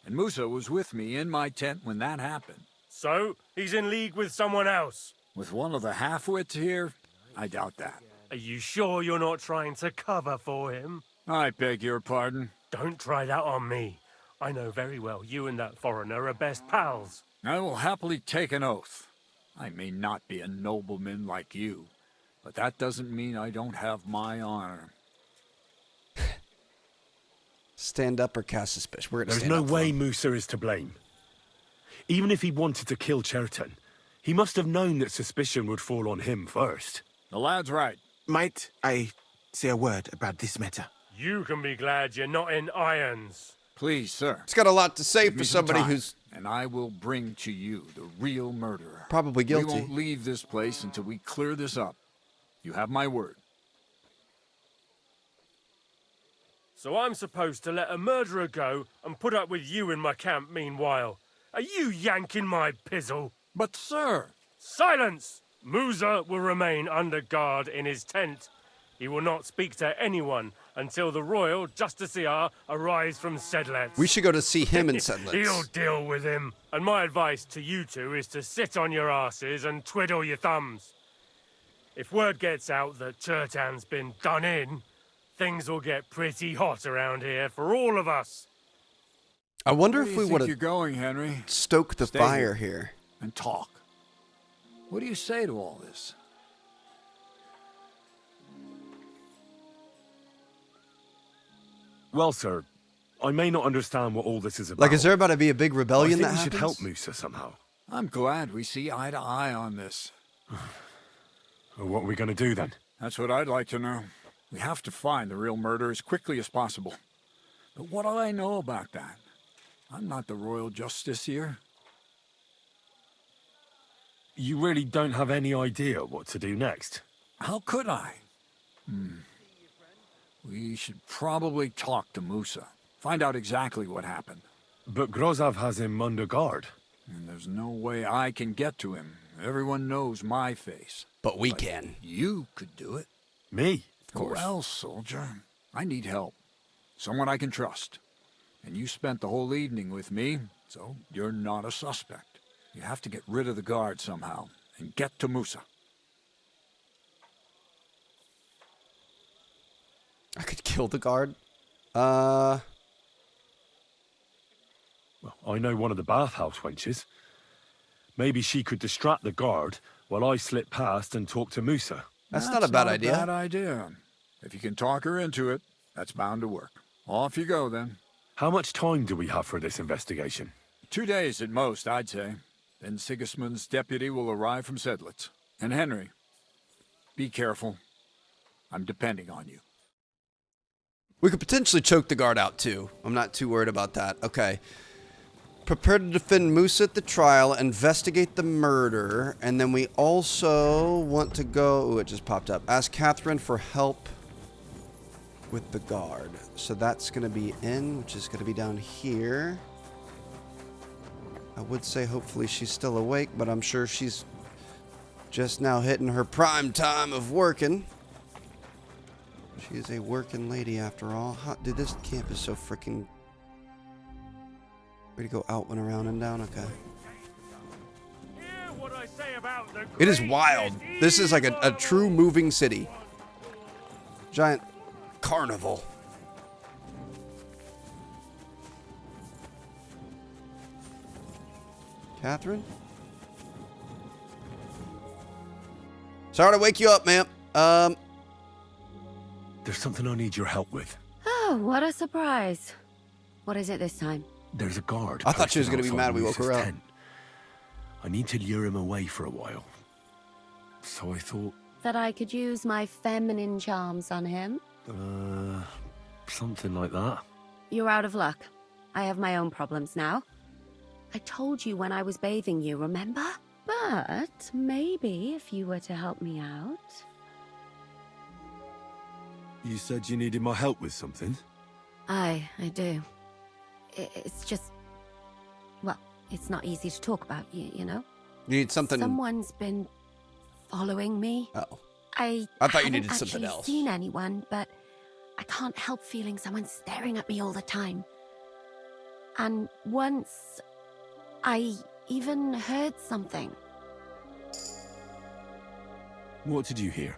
And Moosa was with me in my tent when that happened. So, he's in league with someone else. With one of the half-wits here? I doubt that. Are you sure you're not trying to cover for him? I beg your pardon. Don't try that on me. I know very well you and that foreigner are best pals. I will happily take an oath. I may not be a nobleman like you, but that doesn't mean I don't have my honor. Stand up or cast suspicion. We're gonna There's stand no up for way him. Musa is to blame. Even if he wanted to kill Chertan, he must have known that suspicion would fall on him first. The lad's right. Might I say a word about this matter? You can be glad you're not in irons. Please, sir. He's got a lot to say Give for me some somebody time, who's and I will bring to you the real murderer. probably guilty. We won't leave this place until we clear this up. You have my word. So I'm supposed to let a murderer go and put up with you in my camp meanwhile. Are you yanking my pizzle? But, sir... Silence! Musa will remain under guard in his tent. He will not speak to anyone until the royal justiciar arrives from Sedlets. We should go to see him in Sedlets. He'll deal with him. And my advice to you two is to sit on your asses and twiddle your thumbs. If word gets out that Chertan's been done in, things will get pretty hot around here for all of us. I wonder Where if do we you would think you're have going, Henry? stoked the Stay fire here. And talk. What do you say to all this? Well, sir, I may not understand what all this is about. Like, is there about to be a big I rebellion think that we happens? should help Musa somehow. I'm glad we see eye to eye on this. Well, what are we going to do then? That's what I'd like to know. We have to find the real murderer as quickly as possible. But what do I know about that? I'm not the royal justiciar. You really don't have any idea what to do next? How could I? We should probably talk to Musa. Find out exactly what happened. But Grozov has him under guard. And there's no way I can get to him. Everyone knows my face. But we can. You could do it. Me? Of course. Well, soldier, I need help. Someone I can trust. And you spent the whole evening with me, so you're not a suspect. You have to get rid of the guard somehow, and get to Musa. I could kill the guard. Well, I know one of the bathhouse wenches. Maybe she could distract the guard while I slip past and talk to Musa. That's not a bad idea. Bad idea. If you can talk her into it, that's bound to work. Off you go, then. How much time do we have for this investigation? 2 days at most, I'd say. Then Sigismund's deputy will arrive from Sedlitz. And Henry, be careful. I'm depending on you. We could potentially choke the guard out, too. I'm not too worried about that. Okay. Prepare to defend Musa at the trial, investigate the murder, and then we also want to go... Ooh, it just popped up. Ask Catherine for help with the guard. So that's going to be in, which is going to be down here. I would say hopefully she's still awake, but I'm sure she's just now hitting her prime time of working. She is a working lady after all. Dude, this camp is so freaking... Way to go out and around and down. Okay. Hear what I say about the It is wild. This is like a true moving city. Giant carnival. Catherine? Sorry to wake you up, ma'am. There's something I need your help with. Oh, what a surprise. What is it this time? There's a guard. I thought she was posted going to be outside mad we woke her Musa's up. tent. I need to lure him away for a while. So I thought, That I could use my feminine charms on him? something like that. You're out of luck. I have my own problems now. I told you when I was bathing you, remember? But maybe if you were to help me out... You said you needed my help with something? I do. It's just... Well, it's not easy to talk about, you know? You need something... Someone's been following me. Oh. I thought you haven't needed something actually else. seen anyone, but I can't help feeling someone staring at me all the time. And once, I even heard something. What did you hear?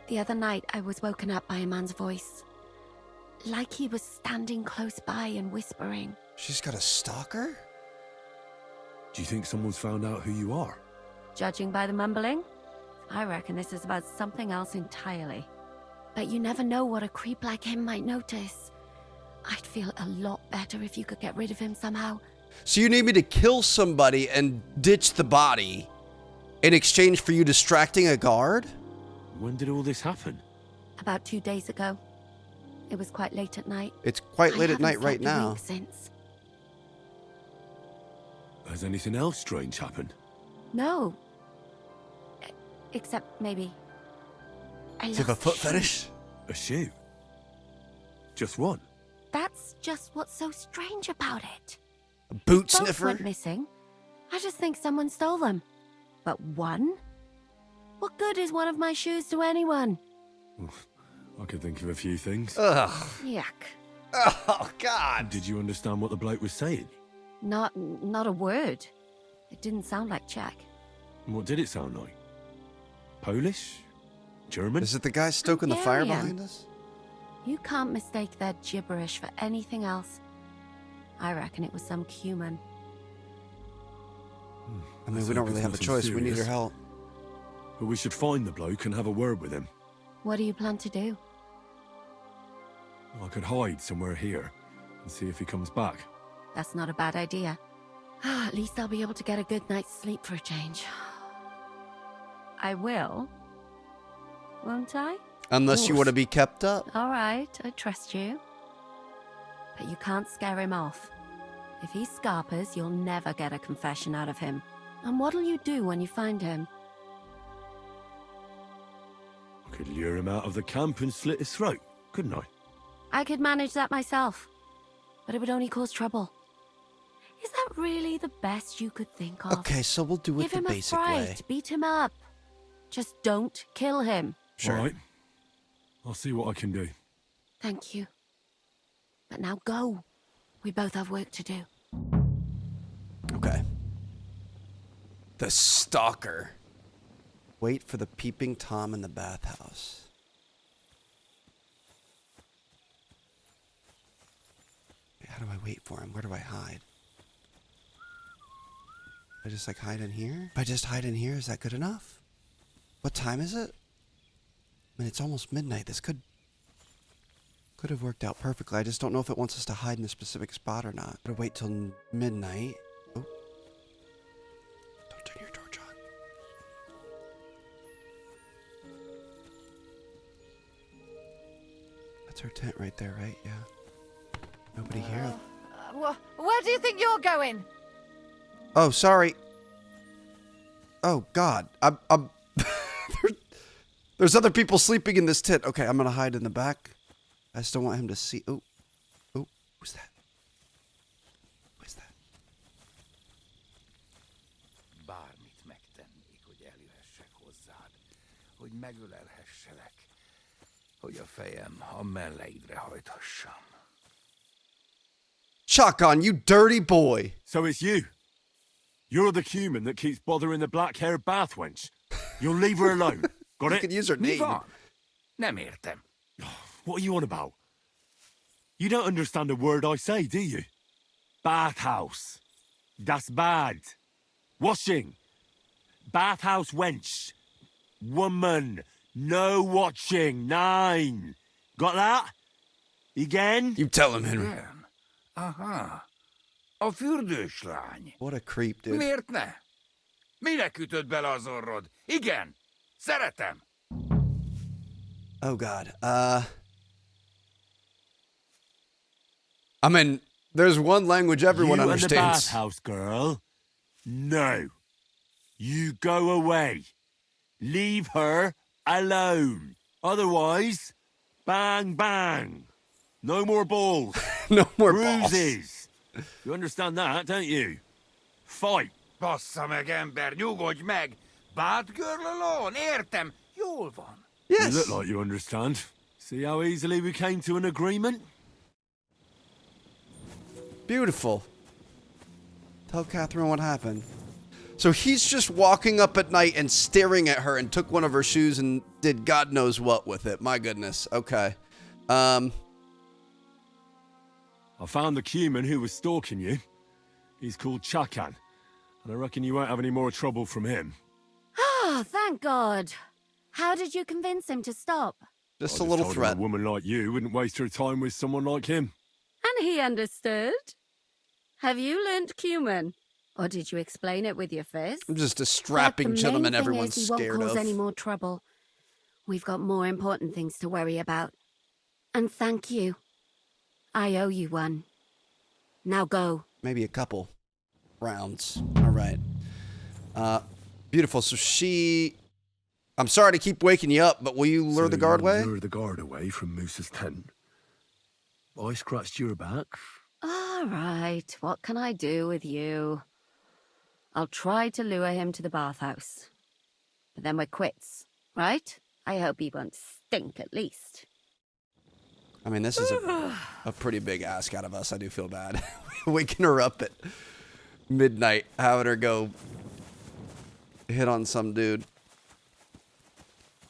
The other night, I was woken up by a man's voice. Like he was standing close by and whispering. She's got a stalker? Do you think someone's found out who you are? Judging by the mumbling, I reckon this is about something else entirely. But you never know what a creep like him might notice. I'd feel a lot better if you could get rid of him somehow. So you need me to kill somebody and ditch the body in exchange for you distracting a guard? When did all this happen? About 2 days ago. It was quite late at night. It's quite I late at haven't night right slept a now. week since. Has anything else strange happened? No. Except maybe... I Do you have a lost foot shoe. fetish? A shoe? Just one? That's just what's so strange about it. A boot Both sniffer? went missing. I just think someone stole them. But one? What good is one of my shoes to anyone? I could think of a few things. Ugh. Yuck. Oh, God. Did you understand what the bloke was saying? Not a word. It didn't sound like Czech. What did it sound like? Polish? German? Is it the guy stoking the fire Hungarian. behind us? You can't mistake their gibberish for anything else. I reckon it was some cumin. I mean, Let's we don't hope really it's have a nothing choice. We need your serious. help. But we should find the bloke and have a word with him. What do you plan to do? I could hide somewhere here and see if he comes back. That's not a bad idea. At least I'll be able to get a good night's sleep for a change. I will. Won't I? Unless you course. want to be kept up. All right, I trust you. But you can't scare him off. If he scarpers, you'll never get a confession out of him. And what'll you do when you find him? I could lure him out of the camp and slit his throat, couldn't I? I could manage that myself. But it would only cause trouble. Is that really the best you could think of? Okay, so we'll do it Give the him basic a fright, way. beat him up. Just don't kill him. Sure. All right. I'll see what I can do. Thank you. But now go. We both have work to do. Okay. The stalker. Wait for the peeping Tom in the bathhouse. How do I wait for him? Where do I hide? I just like hide in here? If I just hide in here, is that good enough? What time is it? I mean, it's almost midnight. This could have worked out perfectly. I just don't know if it wants us to hide in a specific spot or not. Gotta wait till midnight. Oh. Don't turn your torch on. That's her tent right there, right? Yeah. Nobody here. Where do you think you're going? Oh, sorry. Oh, God. I'm there's other people sleeping in this tent. Okay, I'm gonna hide in the back. I just don't want him to see. Oh, who's that? Who's that? Bármit megtennék, hogy eljöhessek hozzád, hogy megölelhesselek, hogy a fejem a melleidre hajthassam. Shotgun, you dirty boy. So it's you. You're the human that keeps bothering the black-haired bath wench. You'll leave her alone. Got You it? could use her Mi name. van? Nem értem. What are you on about? You don't understand a word I say, do you? Bathhouse. Das bad. Washing. Bathhouse wench. Woman. No watching. 9. Got that? Again? You tell him, Henry. Igen. Aha. A fürdős lány. What a creep, dude. Miért ne? Minek ütöd bele az orrod? Igen. Szeretem. Oh, God. I mean, there's one language everyone you understands. and the bathhouse girl? No. You go away. Leave her alone. Otherwise, bang, bang. No more balls. No more balls. Bruises. You understand that, don't you? Fight. Bassza meg, ember, nyugodj meg! Batgirl alone, értem, jól van. Yes. You look like you understand. See how easily we came to an agreement? Beautiful. Tell Catherine what happened. So he's just walking up at night and staring at her and took one of her shoes and did God knows what with it. My goodness. Okay. I found the cumin who was stalking you. He's called Chakan. And I reckon you won't have any more trouble from him. Oh, thank God. How did you convince him to stop? Just I a little told him threat. A woman like you wouldn't waste her time with someone like him. And he understood? Have you learnt cumin? Or did you explain it with your fist? I'm just a strapping gentleman But the main everyone's thing is he scared won't cause of. any more trouble. We've got more important things to worry about. And thank you. I owe you one. Now go. Maybe a couple rounds. All right. Beautiful. So I'm sorry to keep waking you up, but will you lure the guard away? Lure the guard away from Moose's tent. I scratched your back. All right. What can I do with you? I'll try to lure him to the bathhouse. But then we're quits, right? I hope he won't stink at least. I mean, this is a pretty big ask out of us. I do feel bad. Waking her up at midnight, having her go hit on some dude.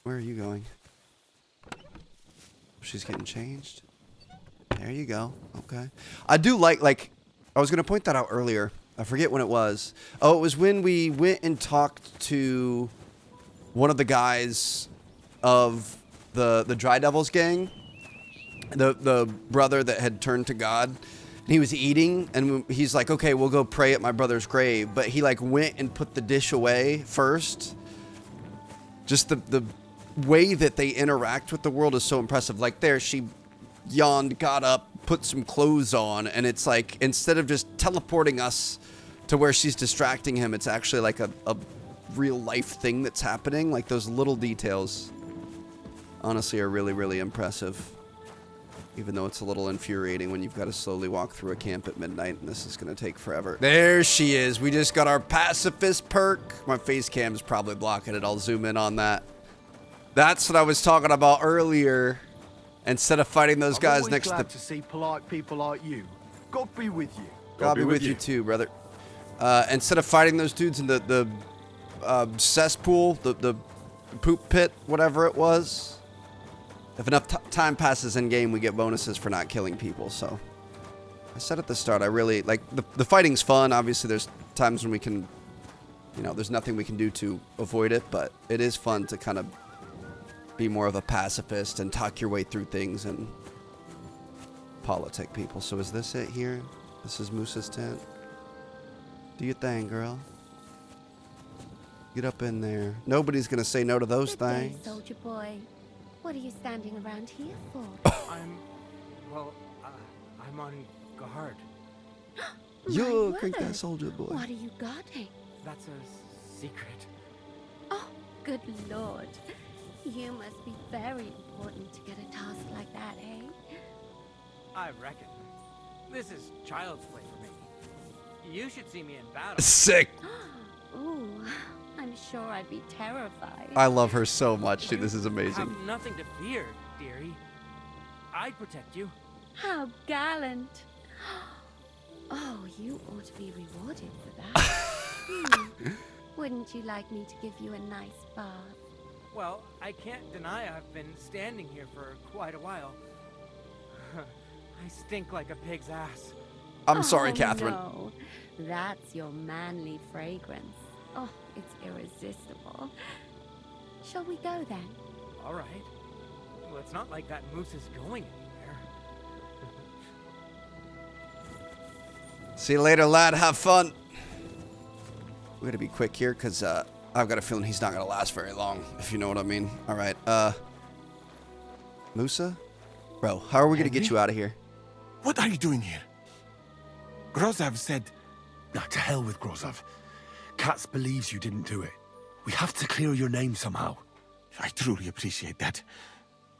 Where are you going? She's getting changed. There you go. Okay. I do like, I was going to point that out earlier. I forget when it was. Oh, it was when we went and talked to one of the guys of the Dry Devils gang. The brother that had turned to God. And he was eating, and he's like, okay, we'll go pray at my brother's grave. But he, like, went and put the dish away first. Just the way that they interact with the world is so impressive. Like, there, she yawned, got up, put some clothes on, and it's like, instead of just teleporting us to where she's distracting him, it's actually like a real life thing that's happening. Like, those little details, honestly, are really, really impressive. Even though it's a little infuriating when you've got to slowly walk through a camp at midnight, and this is going to take forever. There she is. We just got our pacifist perk. My face cam is probably blocking it. I'll zoom in on that. That's what I was talking about earlier. Instead of fighting those guys next glad to see polite people like you. God be with you. God be with you too, brother. Instead of fighting those dudes in the cesspool, the poop pit, whatever it was. If enough time passes in game, we get bonuses for not killing people. So I said at the start, I really like the fighting's fun. Obviously, there's times when we can, there's nothing we can do to avoid it, but it is fun to kind of be more of a pacifist and talk your way through things and politic people. So is this it here? This is Moose's tent. Do your thing, girl. Get up in there. Nobody's gonna say no to those things. Good day, soldier boy. What are you standing around here for? I'm on guard. You crank that soldier boy. What are you guarding? That's a secret. Oh, good lord. You must be very important to get a task like that, eh? I reckon. This is child's play for me. You should see me in battle. Sick. Ooh, I'm sure I'd be terrified. I love her so much, dude. This is amazing. Have nothing to fear, dearie. I'd protect you. How gallant. Oh, you ought to be rewarded for that. Wouldn't you like me to give you a nice bath? Well, I can't deny I've been standing here for quite a while. I stink like a pig's ass. I'm sorry, Catherine. No, that's your manly fragrance. Oh, it's irresistible. Shall we go then? All right. Well, it's not like that moose is going anywhere. See you later, lad. Have fun. We're gonna be quick here, because I've got a feeling he's not gonna last very long, if you know what I mean. All right, Musa? Bro, how are we gonna get you out of here? What are you doing here? Grozav said... Nah, to hell with Grozav. Katz believes you didn't do it. We have to clear your name somehow. I truly appreciate that.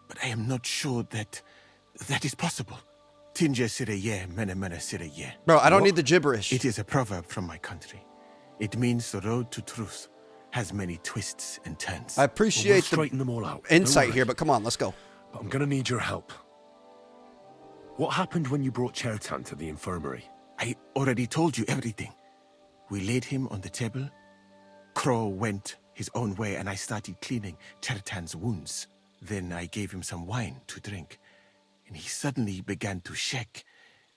But I am not sure that is possible. Tinja sireye, mene mene sireye. Bro, I don't need the gibberish. It is a proverb from my country. It means the road to truth has many twists and turns. I appreciate we'll straighten them all out. Insight here, but come on, let's go. But I'm gonna need your help. What happened when you brought Chertan to the infirmary? I already told you everything. We laid him on the table. Crow went his own way, and I started cleaning Chertan's wounds. Then I gave him some wine to drink, and he suddenly began to shake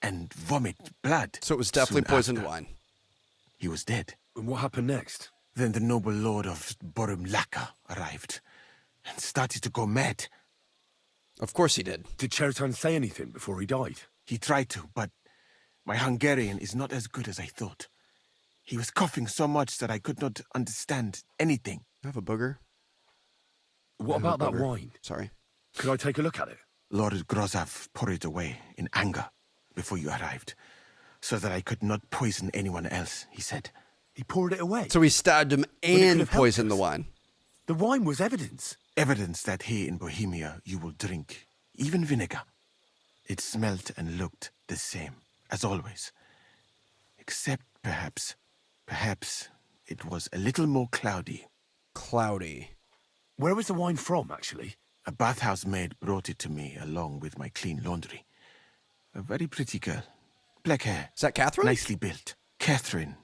and vomit blood. So it was definitely Soon poisoned after, wine. He was dead. And what happened next? Then the noble lord of Borumlaka arrived and started to go mad. Of course he did. Did Chertan say anything before he died? He tried to, but my Hungarian is not as good as I thought. He was coughing so much that I could not understand anything. I have a booger. What about that wine? Sorry. Could I take a look at it? Lord Grozav poured it away in anger before you arrived, so that I could not poison anyone else, he said. He poured it away? So he stabbed him and poisoned the wine. The wine was evidence. Evidence that here in Bohemia you will drink, even vinegar. It smelt and looked the same, as always. Except perhaps it was a little more cloudy. Cloudy. Where was the wine from, actually? A bathhouse maid brought it to me along with my clean laundry. A very pretty girl. Black hair. Is that Catherine? Nicely built. Catherine,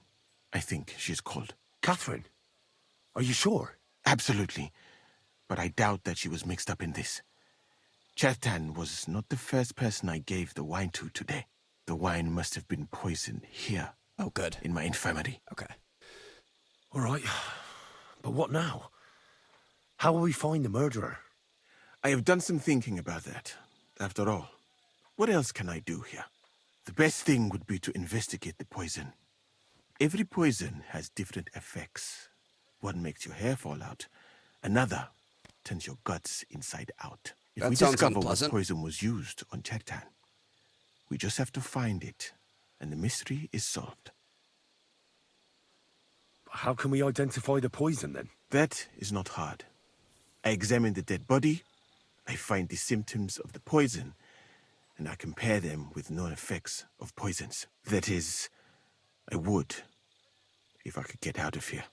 I think she's called. Catherine? Are you sure? Absolutely. But I doubt that she was mixed up in this. Chertan was not the first person I gave the wine to today. The wine must have been poisoned here. Oh, good. In my infirmary. Okay. All right. But what now? How will we find the murderer? I have done some thinking about that. After all, what else can I do here? The best thing would be to investigate the poison. Every poison has different effects. One makes your hair fall out. Another turns your guts inside out. If we discover what poison was used on Chertan, we just have to find it, and the mystery is solved. How can we identify the poison, then? That is not hard. I examine the dead body, I find the symptoms of the poison, and I compare them with known effects of poisons. That is, I would, if I could get out of here.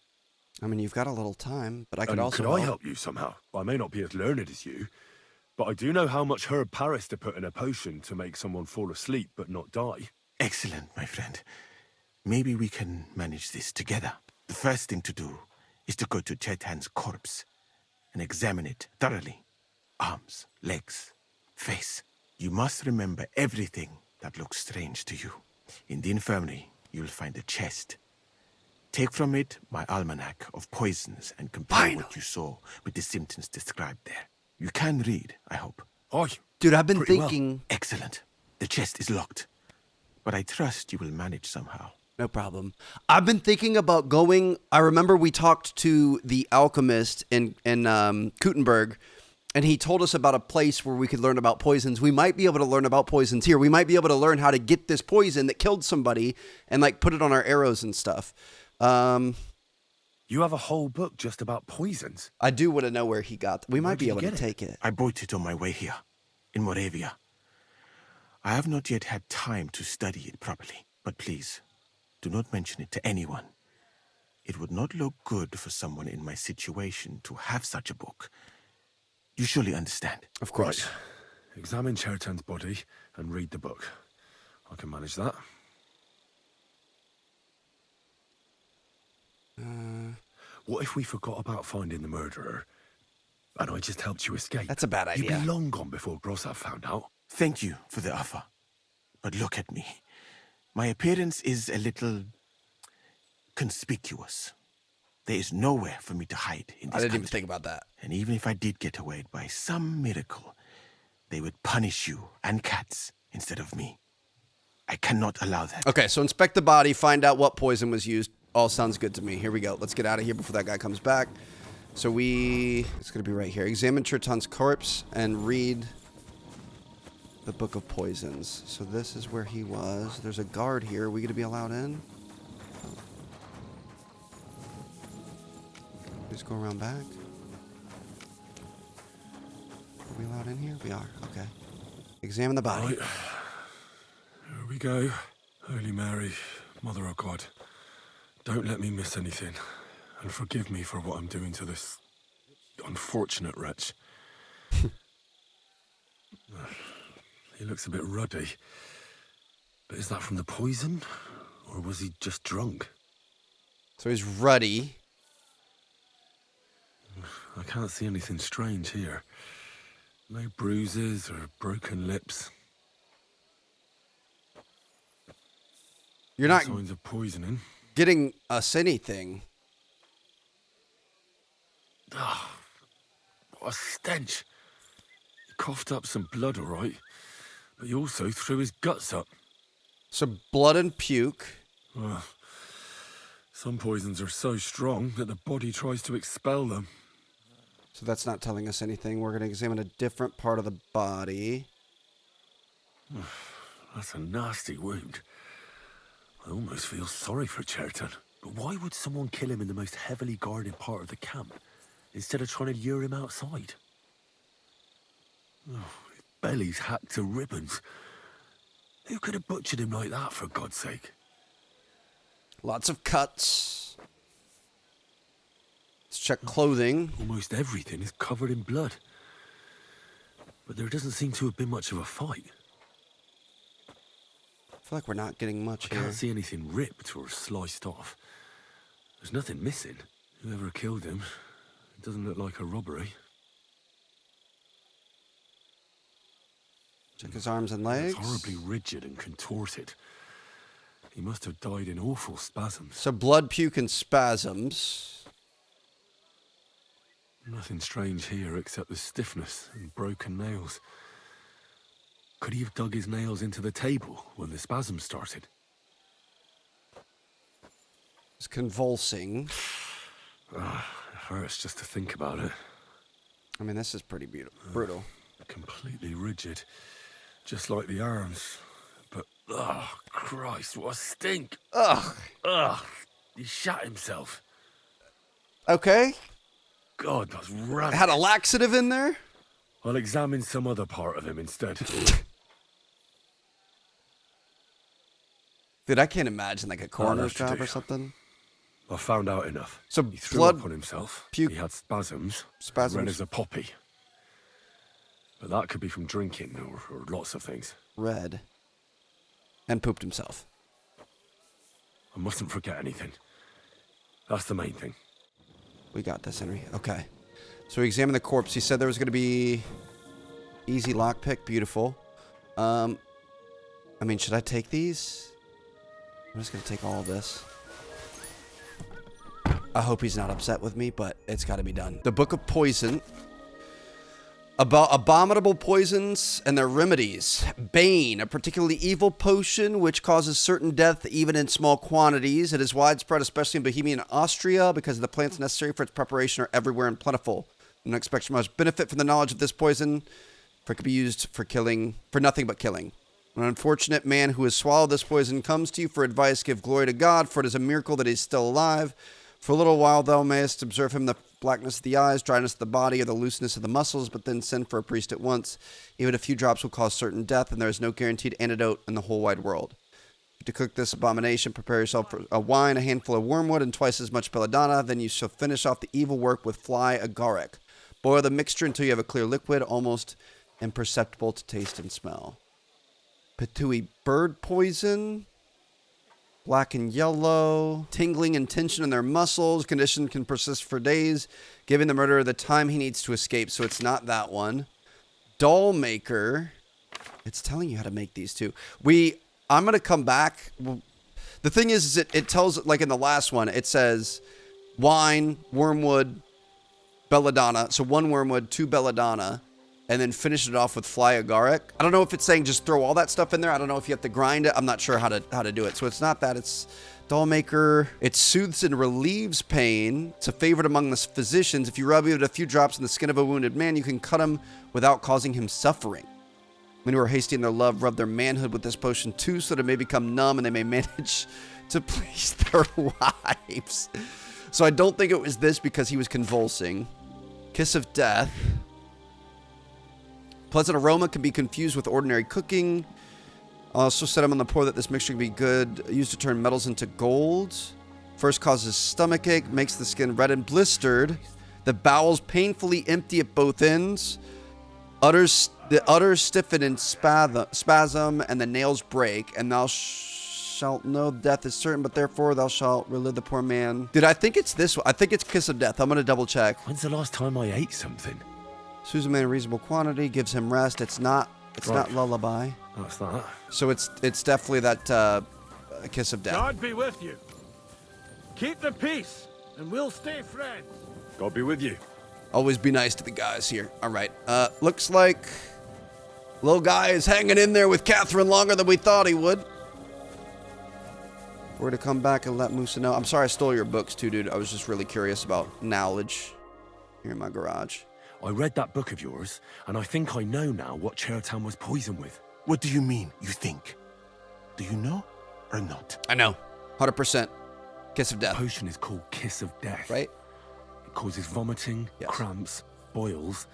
I mean, you've got a little time, but I could also... Could I help you somehow? I may not be as learned as you, but I do know how much herb Paris to put in a potion to make someone fall asleep but not die. Excellent, my friend. Maybe we can manage this together. The first thing to do is to go to Chertan's corpse and examine it thoroughly. Arms, legs, face. You must remember everything that looks strange to you. In the infirmary, you'll find a chest. Take from it my almanac of poisons and compare what you saw with the symptoms described there. You can read, I hope. Dude, I've been thinking... Well. Excellent. The chest is locked. But I trust you will manage somehow. No problem. I've been thinking about going... I remember we talked to the alchemist in Kuttenberg, and he told us about a place where we could learn about poisons. We might be able to learn about poisons here. We might be able to learn how to get this poison that killed somebody and like put it on our arrows and stuff. You have a whole book just about poisons? I do want to know where he got. We might be able to take it. I bought it on my way here, in Moravia. I have not yet had time to study it properly, but please, do not mention it to anyone. It would not look good for someone in my situation to have such a book. You surely understand. Of course. Right. Examine Chertan's body and read the book. I can manage that. What if we forgot about finding the murderer and I just helped you escape? That's a bad idea. You'd be long gone before Grossav found out. Thank you for the offer. But look at me. My appearance is a little conspicuous. There is nowhere for me to hide in this I didn't country. even think about that. And even if I did get away by some miracle, they would punish you and cats instead of me. I cannot allow that. Okay, so inspect the body, find out what poison was used. All sounds good to me. Here we go. Let's get out of here before that guy comes back. So it's going to be right here. Examine Chertan's corpse and read the Book of Poisons. So this is where he was. There's a guard here. Are we going to be allowed in? Just go around back. Are we allowed in here? We are. Okay. Examine the body. Right. Here we go. Holy Mary, Mother of God, don't let me miss anything, and forgive me for what I'm doing to this unfortunate wretch. He looks a bit ruddy. But is that from the poison, or was he just drunk? So he's ruddy. I can't see anything strange here. No bruises or broken lips. You're No not signs of poisoning. getting us anything. Ah, what a stench. He coughed up some blood, all right, but he also threw his guts up. So blood and puke. Some poisons are so strong that the body tries to expel them. So that's not telling us anything. We're going to examine a different part of the body. That's a nasty wound. I almost feel sorry for Chertan. But why would someone kill him in the most heavily guarded part of the camp, instead of trying to lure him outside? Oh, his belly's hacked to ribbons. Who could have butchered him like that, for God's sake? Lots of cuts. Let's check clothing. Almost everything is covered in blood. But there doesn't seem to have been much of a fight. I feel like we're not getting much I here. can't see anything ripped or sliced off. There's nothing missing. Whoever killed him, it doesn't look like a robbery. Check his arms and legs. It's horribly rigid and contorted. He must have died in awful spasms. So blood, puke, and spasms. Nothing strange here except the stiffness and broken nails. Could he have dug his nails into the table when the spasms started? It's convulsing. It hurts just to think about it. I mean, this is pretty brutal. Completely rigid. Just like the arms. But, oh, Christ, what a stink. Ugh. Ugh. He shot himself. Okay. God, that's rank. Had a laxative in there? I'll examine some other part of him instead. Dude, I can't imagine like a coroner's have to job do. or something. I found out enough. So he threw blood, up on himself. puke, he had spasms. spasms. Red as a poppy. But that could be from drinking or lots of things. Red. And pooped himself. I mustn't forget anything. That's the main thing. We got this, Henry. Okay. So we examined the corpse. He said there was going to be easy lockpick. Beautiful. I mean, should I take these? I'm just going to take all of this. I hope he's not upset with me, but it's got to be done. The Book of Poison. About abominable poisons and their remedies. Bane, a particularly evil potion which causes certain death even in small quantities. It is widespread, especially in Bohemia and Austria, because the plants necessary for its preparation are everywhere and plentiful. Do not expect much benefit from the knowledge of this poison, for it could be used for nothing but killing. When an unfortunate man who has swallowed this poison comes to you for advice, give glory to God, for it is a miracle that he is still alive. For a little while thou mayest observe him the blackness of the eyes, dryness of the body, or the looseness of the muscles, but then send for a priest at once. Even a few drops will cause certain death, and there is no guaranteed antidote in the whole wide world. To cook this abomination, prepare yourself for a wine, a handful of wormwood, and twice as much belladonna. Then you shall finish off the evil work with fly agaric. Boil the mixture until you have a clear liquid, almost imperceptible to taste and smell. Patui bird poison. Black and yellow, tingling and tension in their muscles. Condition can persist for days, giving the murderer the time he needs to escape. So it's not that one. Doll maker. It's telling you how to make these two. I'm going to come back. The thing is it tells, like in the last one, it says wine, wormwood, belladonna. So 1 wormwood, 2 belladonna. And then finish it off with fly agaric. I don't know if it's saying just throw all that stuff in there. I don't know if you have to grind it. I'm not sure how to do it. So it's not that. It's doll maker. It soothes and relieves pain. It's a favorite among the physicians. If you rub it a few drops in the skin of a wounded man, you can cut him without causing him suffering. Men who are hasty in their love rub their manhood with this potion too, so that it may become numb and they may manage to please their wives. So I don't think it was this because he was convulsing. Kiss of death. Pleasant aroma can be confused with ordinary cooking. Also said I'm on the pour that this mixture can be good, used to turn metals into gold. First causes stomachache, makes the skin red and blistered. The bowels painfully empty at both ends. The udders stiffen in spasm, and the nails break. And thou shalt know death is certain, but therefore thou shalt relive the poor man. Dude, I think it's this one. I think it's Kiss of Death. I'm going to double check. When's the last time I ate something? Soothes a man in reasonable quantity, gives him rest. It's not lullaby. That's that. So it's definitely that Kiss of Death. God be with you. Keep the peace, and we'll stay friends. God be with you. Always be nice to the guys here. All right. Looks like little guy is hanging in there with Catherine longer than we thought he would. We're to come back and let Musa know. I'm sorry I stole your books too, dude. I was just really curious about knowledge here in my garage. I read that book of yours, and I think I know now what Chertown was poisoned with. What do you mean, you think? Do you know or not? I know. 100%. Kiss of Death. The potion is called Kiss of Death. Right? It causes vomiting, cramps, boils,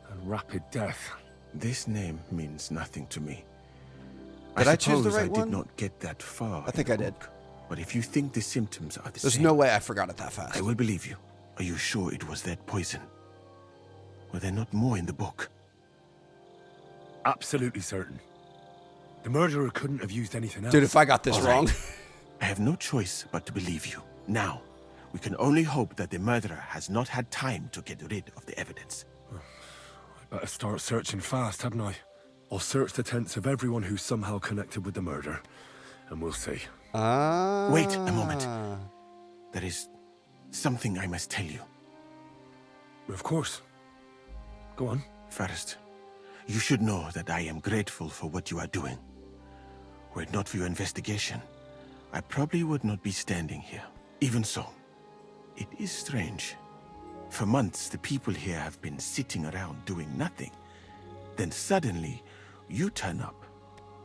and rapid death. This name means nothing to me. Did I choose the right I one? did not get that far. I think I did. But if you think the symptoms are the There's same... no way I forgot it that fast. I will believe you. Are you sure it was that poison? Were there not more in the book? absolutely certain. The murderer couldn't have used anything else. Dude, if I got this wrong. I have no choice but to believe you. Now, we can only hope that the murderer has not had time to get rid of the evidence. I better start searching fast, hadn't I? I'll search the tents of everyone who's somehow connected with the murder, and we'll see. Wait a moment. There is something I must tell you. Of course. Go on. First, you should know that I am grateful for what you are doing. Were it not for your investigation, I probably would not be standing here. Even so, it is strange. For months, the people here have been sitting around doing nothing. Then suddenly, you turn up,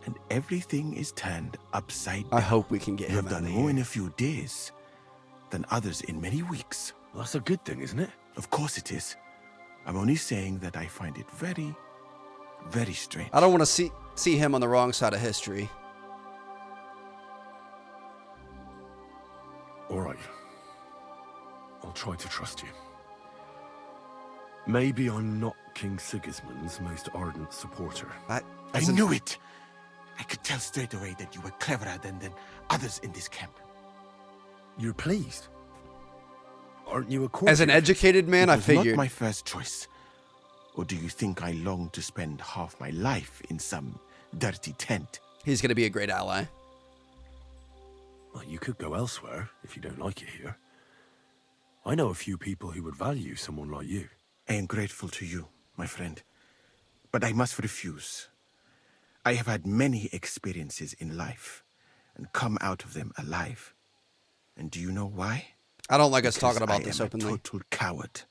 and everything is turned upside down. I hope we can get You him have out done of more here. in a few days than others in many weeks. Well, that's a good thing, isn't it? Of course it is. I'm only saying that I find it very, very strange. I don't want to see him on the wrong side of history. All right. I'll try to trust you. Maybe I'm not King Sigismund's most ardent supporter. I knew it! I could tell straight away that you were cleverer than others in this camp. You're pleased? Aren't you a courtier? As an educated man, It I was figured. not my first choice. Or do you think I long to spend half my life in some dirty tent? He's going to be a great ally. Well, you could go elsewhere if you don't like it here. I know a few people who would value someone like you. I am grateful to you, my friend. But I must refuse. I have had many experiences in life and come out of them alive. And do you know why? I don't like us Because talking about I this am openly. a total coward.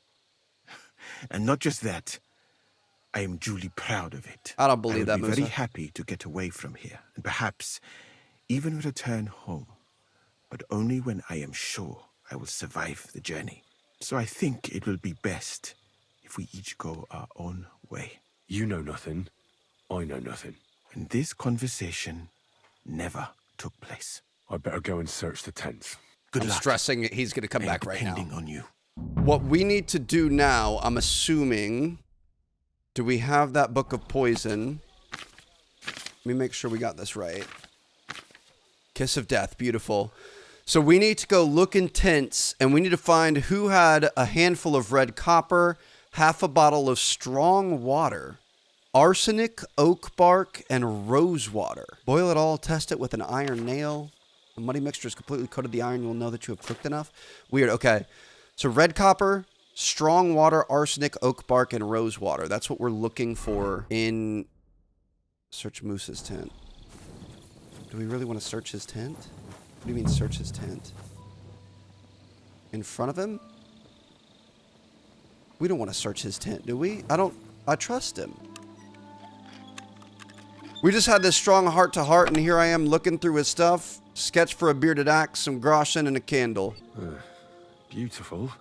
And not just that, I am duly proud of it. I don't believe I that, would be very Musa. happy to get away from here and perhaps even return home. But only when I am sure I will survive the journey. So I think it will be best if we each go our own way. You know nothing. I know nothing. And this conversation never took place. I better go and search the tents. Good I'm luck. stressing he's going to come I am back right now. depending on you. What we need to do now, I'm assuming, do we have that book of poison? Let me make sure we got this right. Kiss of death, beautiful. So we need to go look in tents, and we need to find who had a handful of red copper, half a bottle of strong water, arsenic, oak bark, and rose water. Boil it all, test it with an iron nail. The muddy mixture is completely coated the iron. You'll know that you have cooked enough. Weird. Okay. So red copper, strong water, arsenic, oak bark, and rose water. That's what we're looking for in search Moose's tent. Do we really want to search his tent? What do you mean search his tent? In front of him? We don't want to search his tent, do we? I trust him. We just had this strong heart-to-heart, and here I am looking through his stuff. Sketch for a bearded axe, some groschen, and a candle. Beautiful,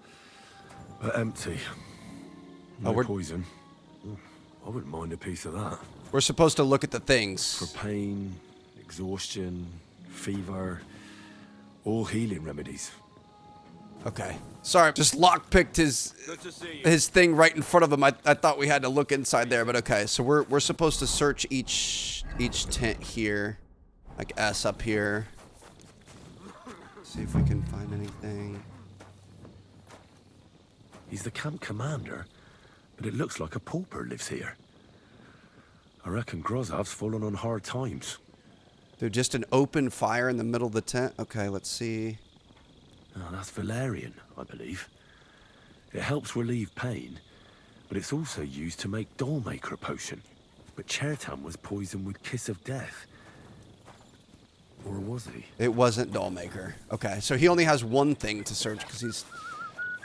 but empty. No poison. I wouldn't mind a piece of that. We're supposed to look at the things. For pain, exhaustion, fever, all healing remedies. Okay. Sorry, just lockpicked his thing right in front of him. I thought we had to look inside there, but okay. So we're supposed to search each tent here. Like S up here. See if we can find anything. He's the camp commander, but it looks like a pauper lives here. I reckon Grozov's fallen on hard times. Dude, just an open fire in the middle of the tent? Okay, let's see. Oh, that's valerian, I believe. It helps relieve pain, but it's also used to make Dollmaker potion. But Chertan was poisoned with Kiss of Death. Or was he? It wasn't Dollmaker. Okay, so he only has one thing to search because he's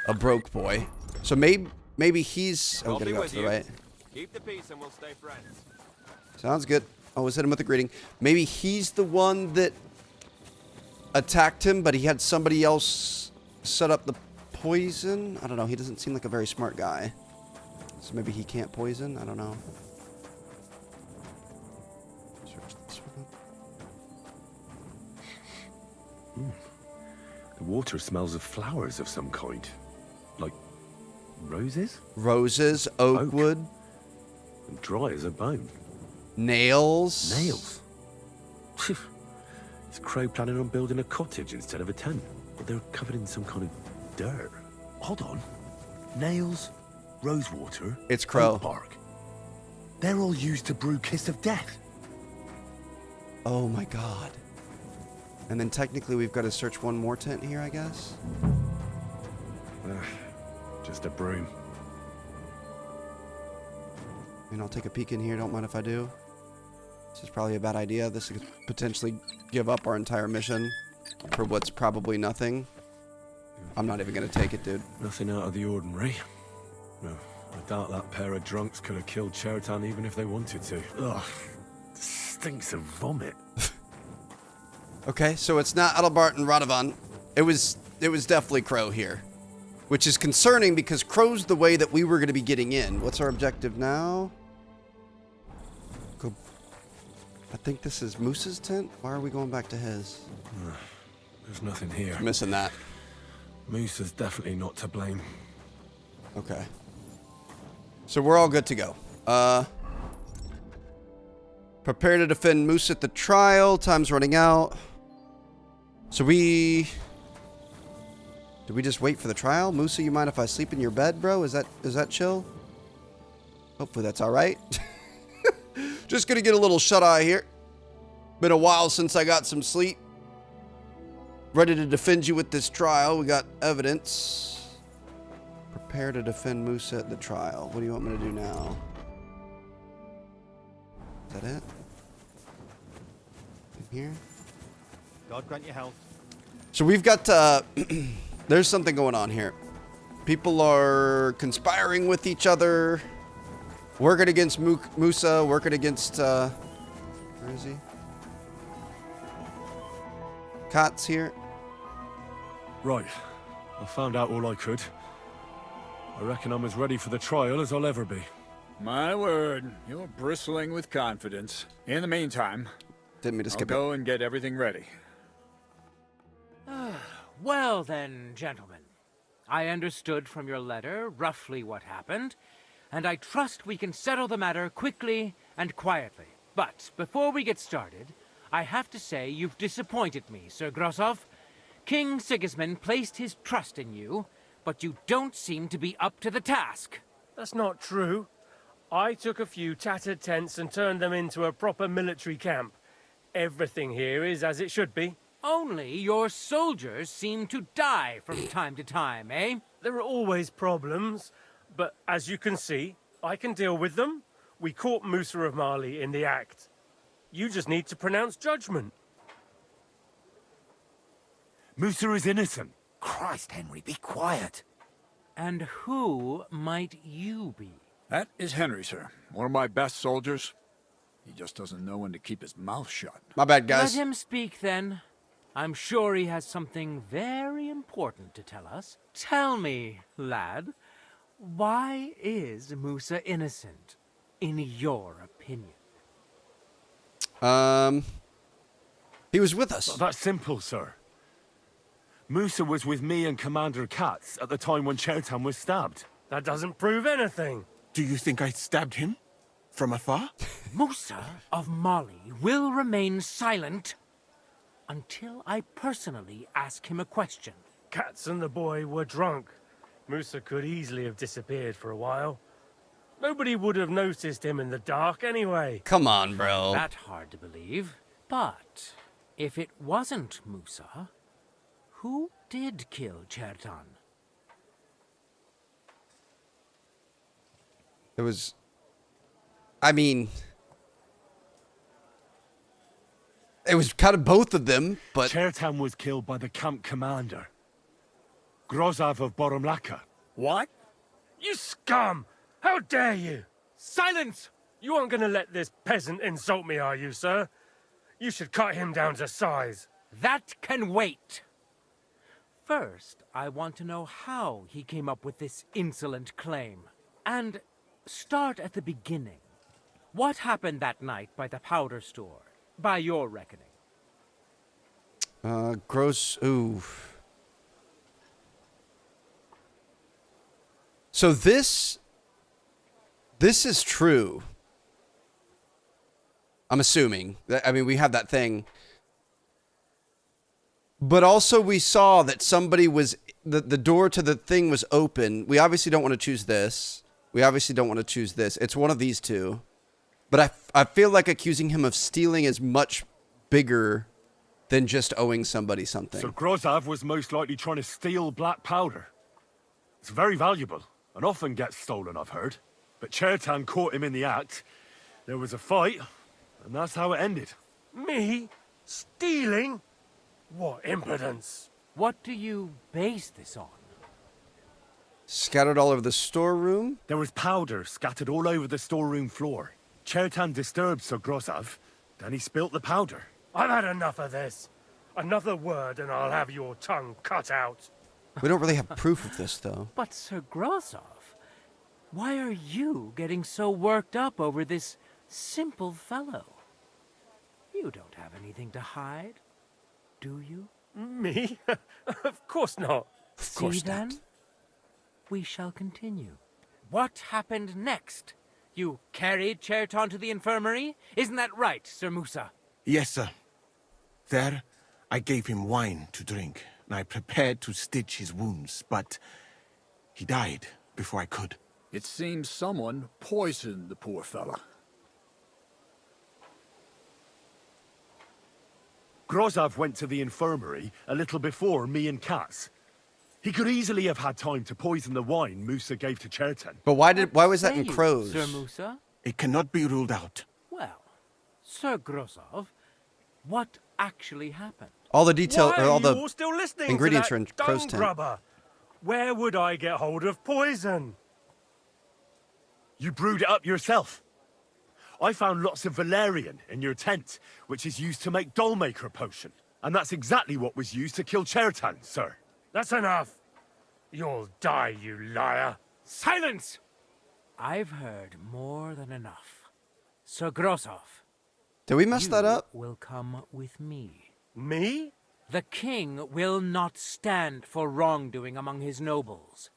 a broke boy. So maybe he's... Oh, getting up to the right. Keep the peace and we'll stay friends. Sounds good. Always hit him with a greeting. Maybe he's the one that attacked him, but he had somebody else set up the poison. I don't know. He doesn't seem like a very smart guy. So maybe he can't poison. I don't know. Search this one. The water smells of flowers of some kind. Like roses? Roses, oak wood. And dry as a bone. Nails. Nails? Is Crow planning on building a cottage instead of a tent? But they're covered in some kind of dirt. Hold on. Nails, rosewater, It's Crow. oak bark. They're all used to brew Kiss of Death. Oh my god. And then technically we've got to search one more tent here, I guess. Just a broom. And I'll take a peek in here, don't mind if I do. This is probably a bad idea. This could potentially give up our entire mission for what's probably nothing. I'm not even going to take it, dude. Nothing out of the ordinary. No, I doubt that pair of drunks could have killed Chertan even if they wanted to. Ugh, stinks of vomit. Okay, so it's not Adelbart and Radovan. It was definitely Crow here. Which is concerning because Crow's the way that we were going to be getting in. What's our objective now? Go. I think this is Moose's tent. Why are we going back to his? There's nothing here. Missing that. Moose is definitely not to blame. Okay. So we're all good to go. Prepare to defend Moose at the trial. Time's running out. So we... Did we just wait for the trial? Musa, you mind if I sleep in your bed, bro? Is that chill? Hopefully that's alright. Just gonna get a little shut-eye here. Been a while since I got some sleep. Ready to defend you with this trial. We got evidence. Prepare to defend Musa at the trial. What do you want me to do now? Is that it? In here? God grant you health. So we've got, there's something going on here. People are conspiring with each other. Working against Musa, working against, where is he? Kot's here. Right. I found out all I could. I reckon I'm as ready for the trial as I'll ever be. My word, you're bristling with confidence. In the meantime, didn't mean to skip I'll go and get everything ready. Well then, gentlemen. I understood from your letter roughly what happened, and I trust we can settle the matter quickly and quietly. But before we get started, I have to say you've disappointed me, Sir Grosov. King Sigismund placed his trust in you, but you don't seem to be up to the task. That's not true. I took a few tattered tents and turned them into a proper military camp. Everything here is as it should be. Only your soldiers seem to die from time to time, eh? There are always problems, but as you can see, I can deal with them. We caught Musa of Mali in the act. You just need to pronounce judgment. Musa is innocent. Christ, Henry, be quiet. And who might you be? That is Henry, sir. One of my best soldiers. He just doesn't know when to keep his mouth shut. My bad, guys. Let him speak, then. I'm sure he has something very important to tell us. Tell me, lad, why is Musa innocent, in your opinion? He was with us. That's simple, sir. Musa was with me and Commander Katz at the time when Chertan was stabbed. That doesn't prove anything. Do you think I stabbed him? From afar? Musa of Mali will remain silent until I personally ask him a question. Katz and the boy were drunk. Musa could easily have disappeared for a while. Nobody would have noticed him in the dark anyway. Come on, bro. That's hard to believe. But if it wasn't Musa, who did kill Chertan? It was... I mean... It was kind of both of them, but... Chertan was killed by the camp commander, Grozov of Boromlaka. What? You scum! How dare you! Silence! You aren't gonna let this peasant insult me, are you, sir? You should cut him down to size. That can wait. First, I want to know how he came up with this insolent claim. And start at the beginning. What happened that night by the powder store, by your reckoning? Gross... Ooh. So this is true. I'm assuming. I mean, we have that thing. But also we saw that somebody was... The door to the thing was open. We obviously don't want to choose this. We obviously don't want to choose this. It's one of these two. But I feel like accusing him of stealing is much bigger than just owing somebody something. So Grozav was most likely trying to steal black powder. It's very valuable, and often gets stolen, I've heard. But Chertan caught him in the act. There was a fight, and that's how it ended. Me? Stealing? What impudence. What do you base this on? Scattered all over the storeroom? There was powder scattered all over the storeroom floor. Chertan disturbed Sir Grozav, then he spilt the powder. I've had enough of this. Another word and I'll have your tongue cut out. We don't really have proof of this, though. But Sir Grozav, why are you getting so worked up over this simple fellow? You don't have anything to hide, do you? Me? Of course not. Of course See, then? not. We shall continue. What happened next? You carried Chertan to the infirmary? Isn't that right, Sir Musa? Yes, sir. There, I gave him wine to drink, and I prepared to stitch his wounds, but he died before I could. It seems someone poisoned the poor fella. Grozav went to the infirmary a little before me and Katz. He could easily have had time to poison the wine Musa gave to Chertan. But why was that in Say you, Crows? Sir Musa? It cannot be ruled out. Well, Sir Grozav, what actually happened? All the detail, Why all are the you all still listening ingredients to are in that Crow's dung tent. grubber? Where would I get hold of poison? You brewed it up yourself. I found lots of valerian in your tent, which is used to make dollmaker potion. And that's exactly what was used to kill Chertan, sir. That's enough. You'll die, you liar. Silence! I've heard more than enough. Sir Grozav, Did we mess that up? will come with me. Me? The king will not stand for wrongdoing among his nobles.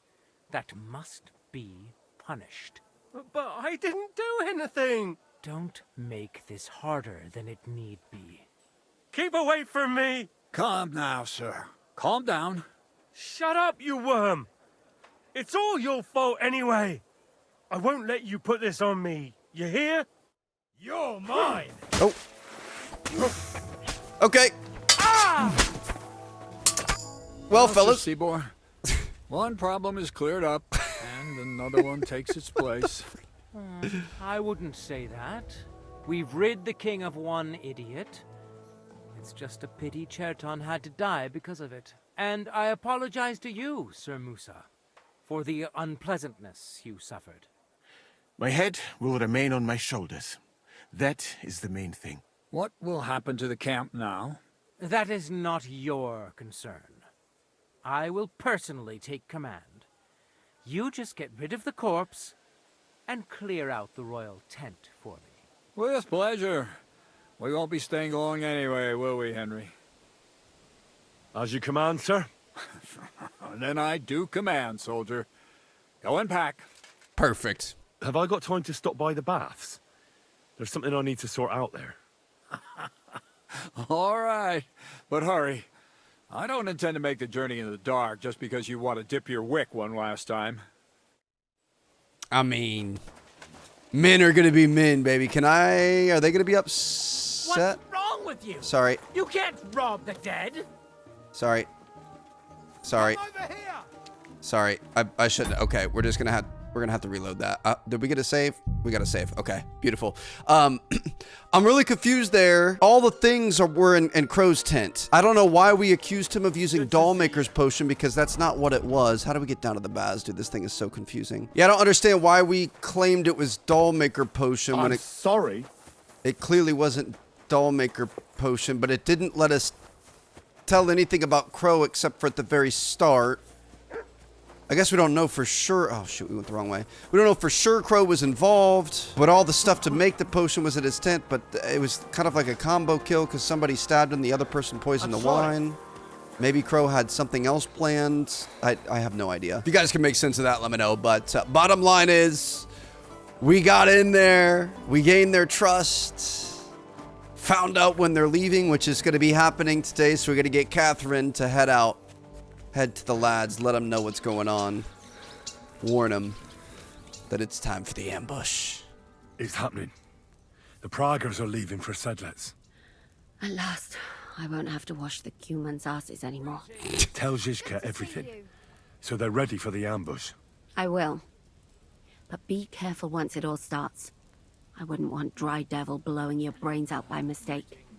That must be punished. But I didn't do anything. Don't make this harder than it need be. Keep away from me. Calm now, sir. Calm down. Shut up, you worm. It's all your fault anyway. I won't let you put this on me. You hear? You're mine. Oh. Okay. Well, fellas. Seaboy, one problem is cleared up, and another one takes its place. I wouldn't say that. We've rid the king of one idiot. It's just a pity Chertan had to die because of it. And I apologize to you, Sir Musa, for the unpleasantness you suffered. My head will remain on my shoulders. That is the main thing. What will happen to the camp now? That is not your concern. I will personally take command. You just get rid of the corpse and clear out the royal tent for me. With pleasure. We won't be staying long anyway, will we, Henry? As you command, sir. Then I do command, soldier. Go and pack. Perfect. Have I got time to stop by the baths? There's something I need to sort out there. All right, but hurry. I don't intend to make the journey in the dark just because you want to dip your wick one last time. I mean, men are gonna be men, baby. Are they gonna be upset? What's wrong with you? Sorry. You can't rob the dead. Sorry. Sorry. Over here. Sorry. I shouldn't. Okay, we're gonna have to reload that. Did we get a save? We got a save. Okay, beautiful. I'm really confused there. All the things were in Crow's tent. I don't know why we accused him of using Dollmaker's potion because that's not what it was. How do we get down to the baths, dude? This thing is so confusing. Yeah, I don't understand why we claimed it was Dollmaker potion when sorry. It clearly wasn't Dollmaker potion, but it didn't let us tell anything about Crow except for at the very start. I guess we don't know for sure. Oh, shoot, we went the wrong way. We don't know for sure Crow was involved, but all the stuff to make the potion was at his tent, but it was kind of like a combo kill because somebody stabbed him, the other person poisoned the wine. Maybe Crow had something else planned. I have no idea. If you guys can make sense of that, let me know. But bottom line is, we got in there. We gained their trust. found out when they're leaving, which is going to be happening today. So we're going to get Catherine to head to the lads, let them know what's going on. Warn them that it's time for the ambush. It's happening. The Praggers are leaving for Sedlets. At last, I won't have to wash the Cumans' asses anymore. Tell Zizka everything, so they're ready for the ambush. I will. But be careful once it all starts. I wouldn't want Dry Devil blowing your brains out by mistake.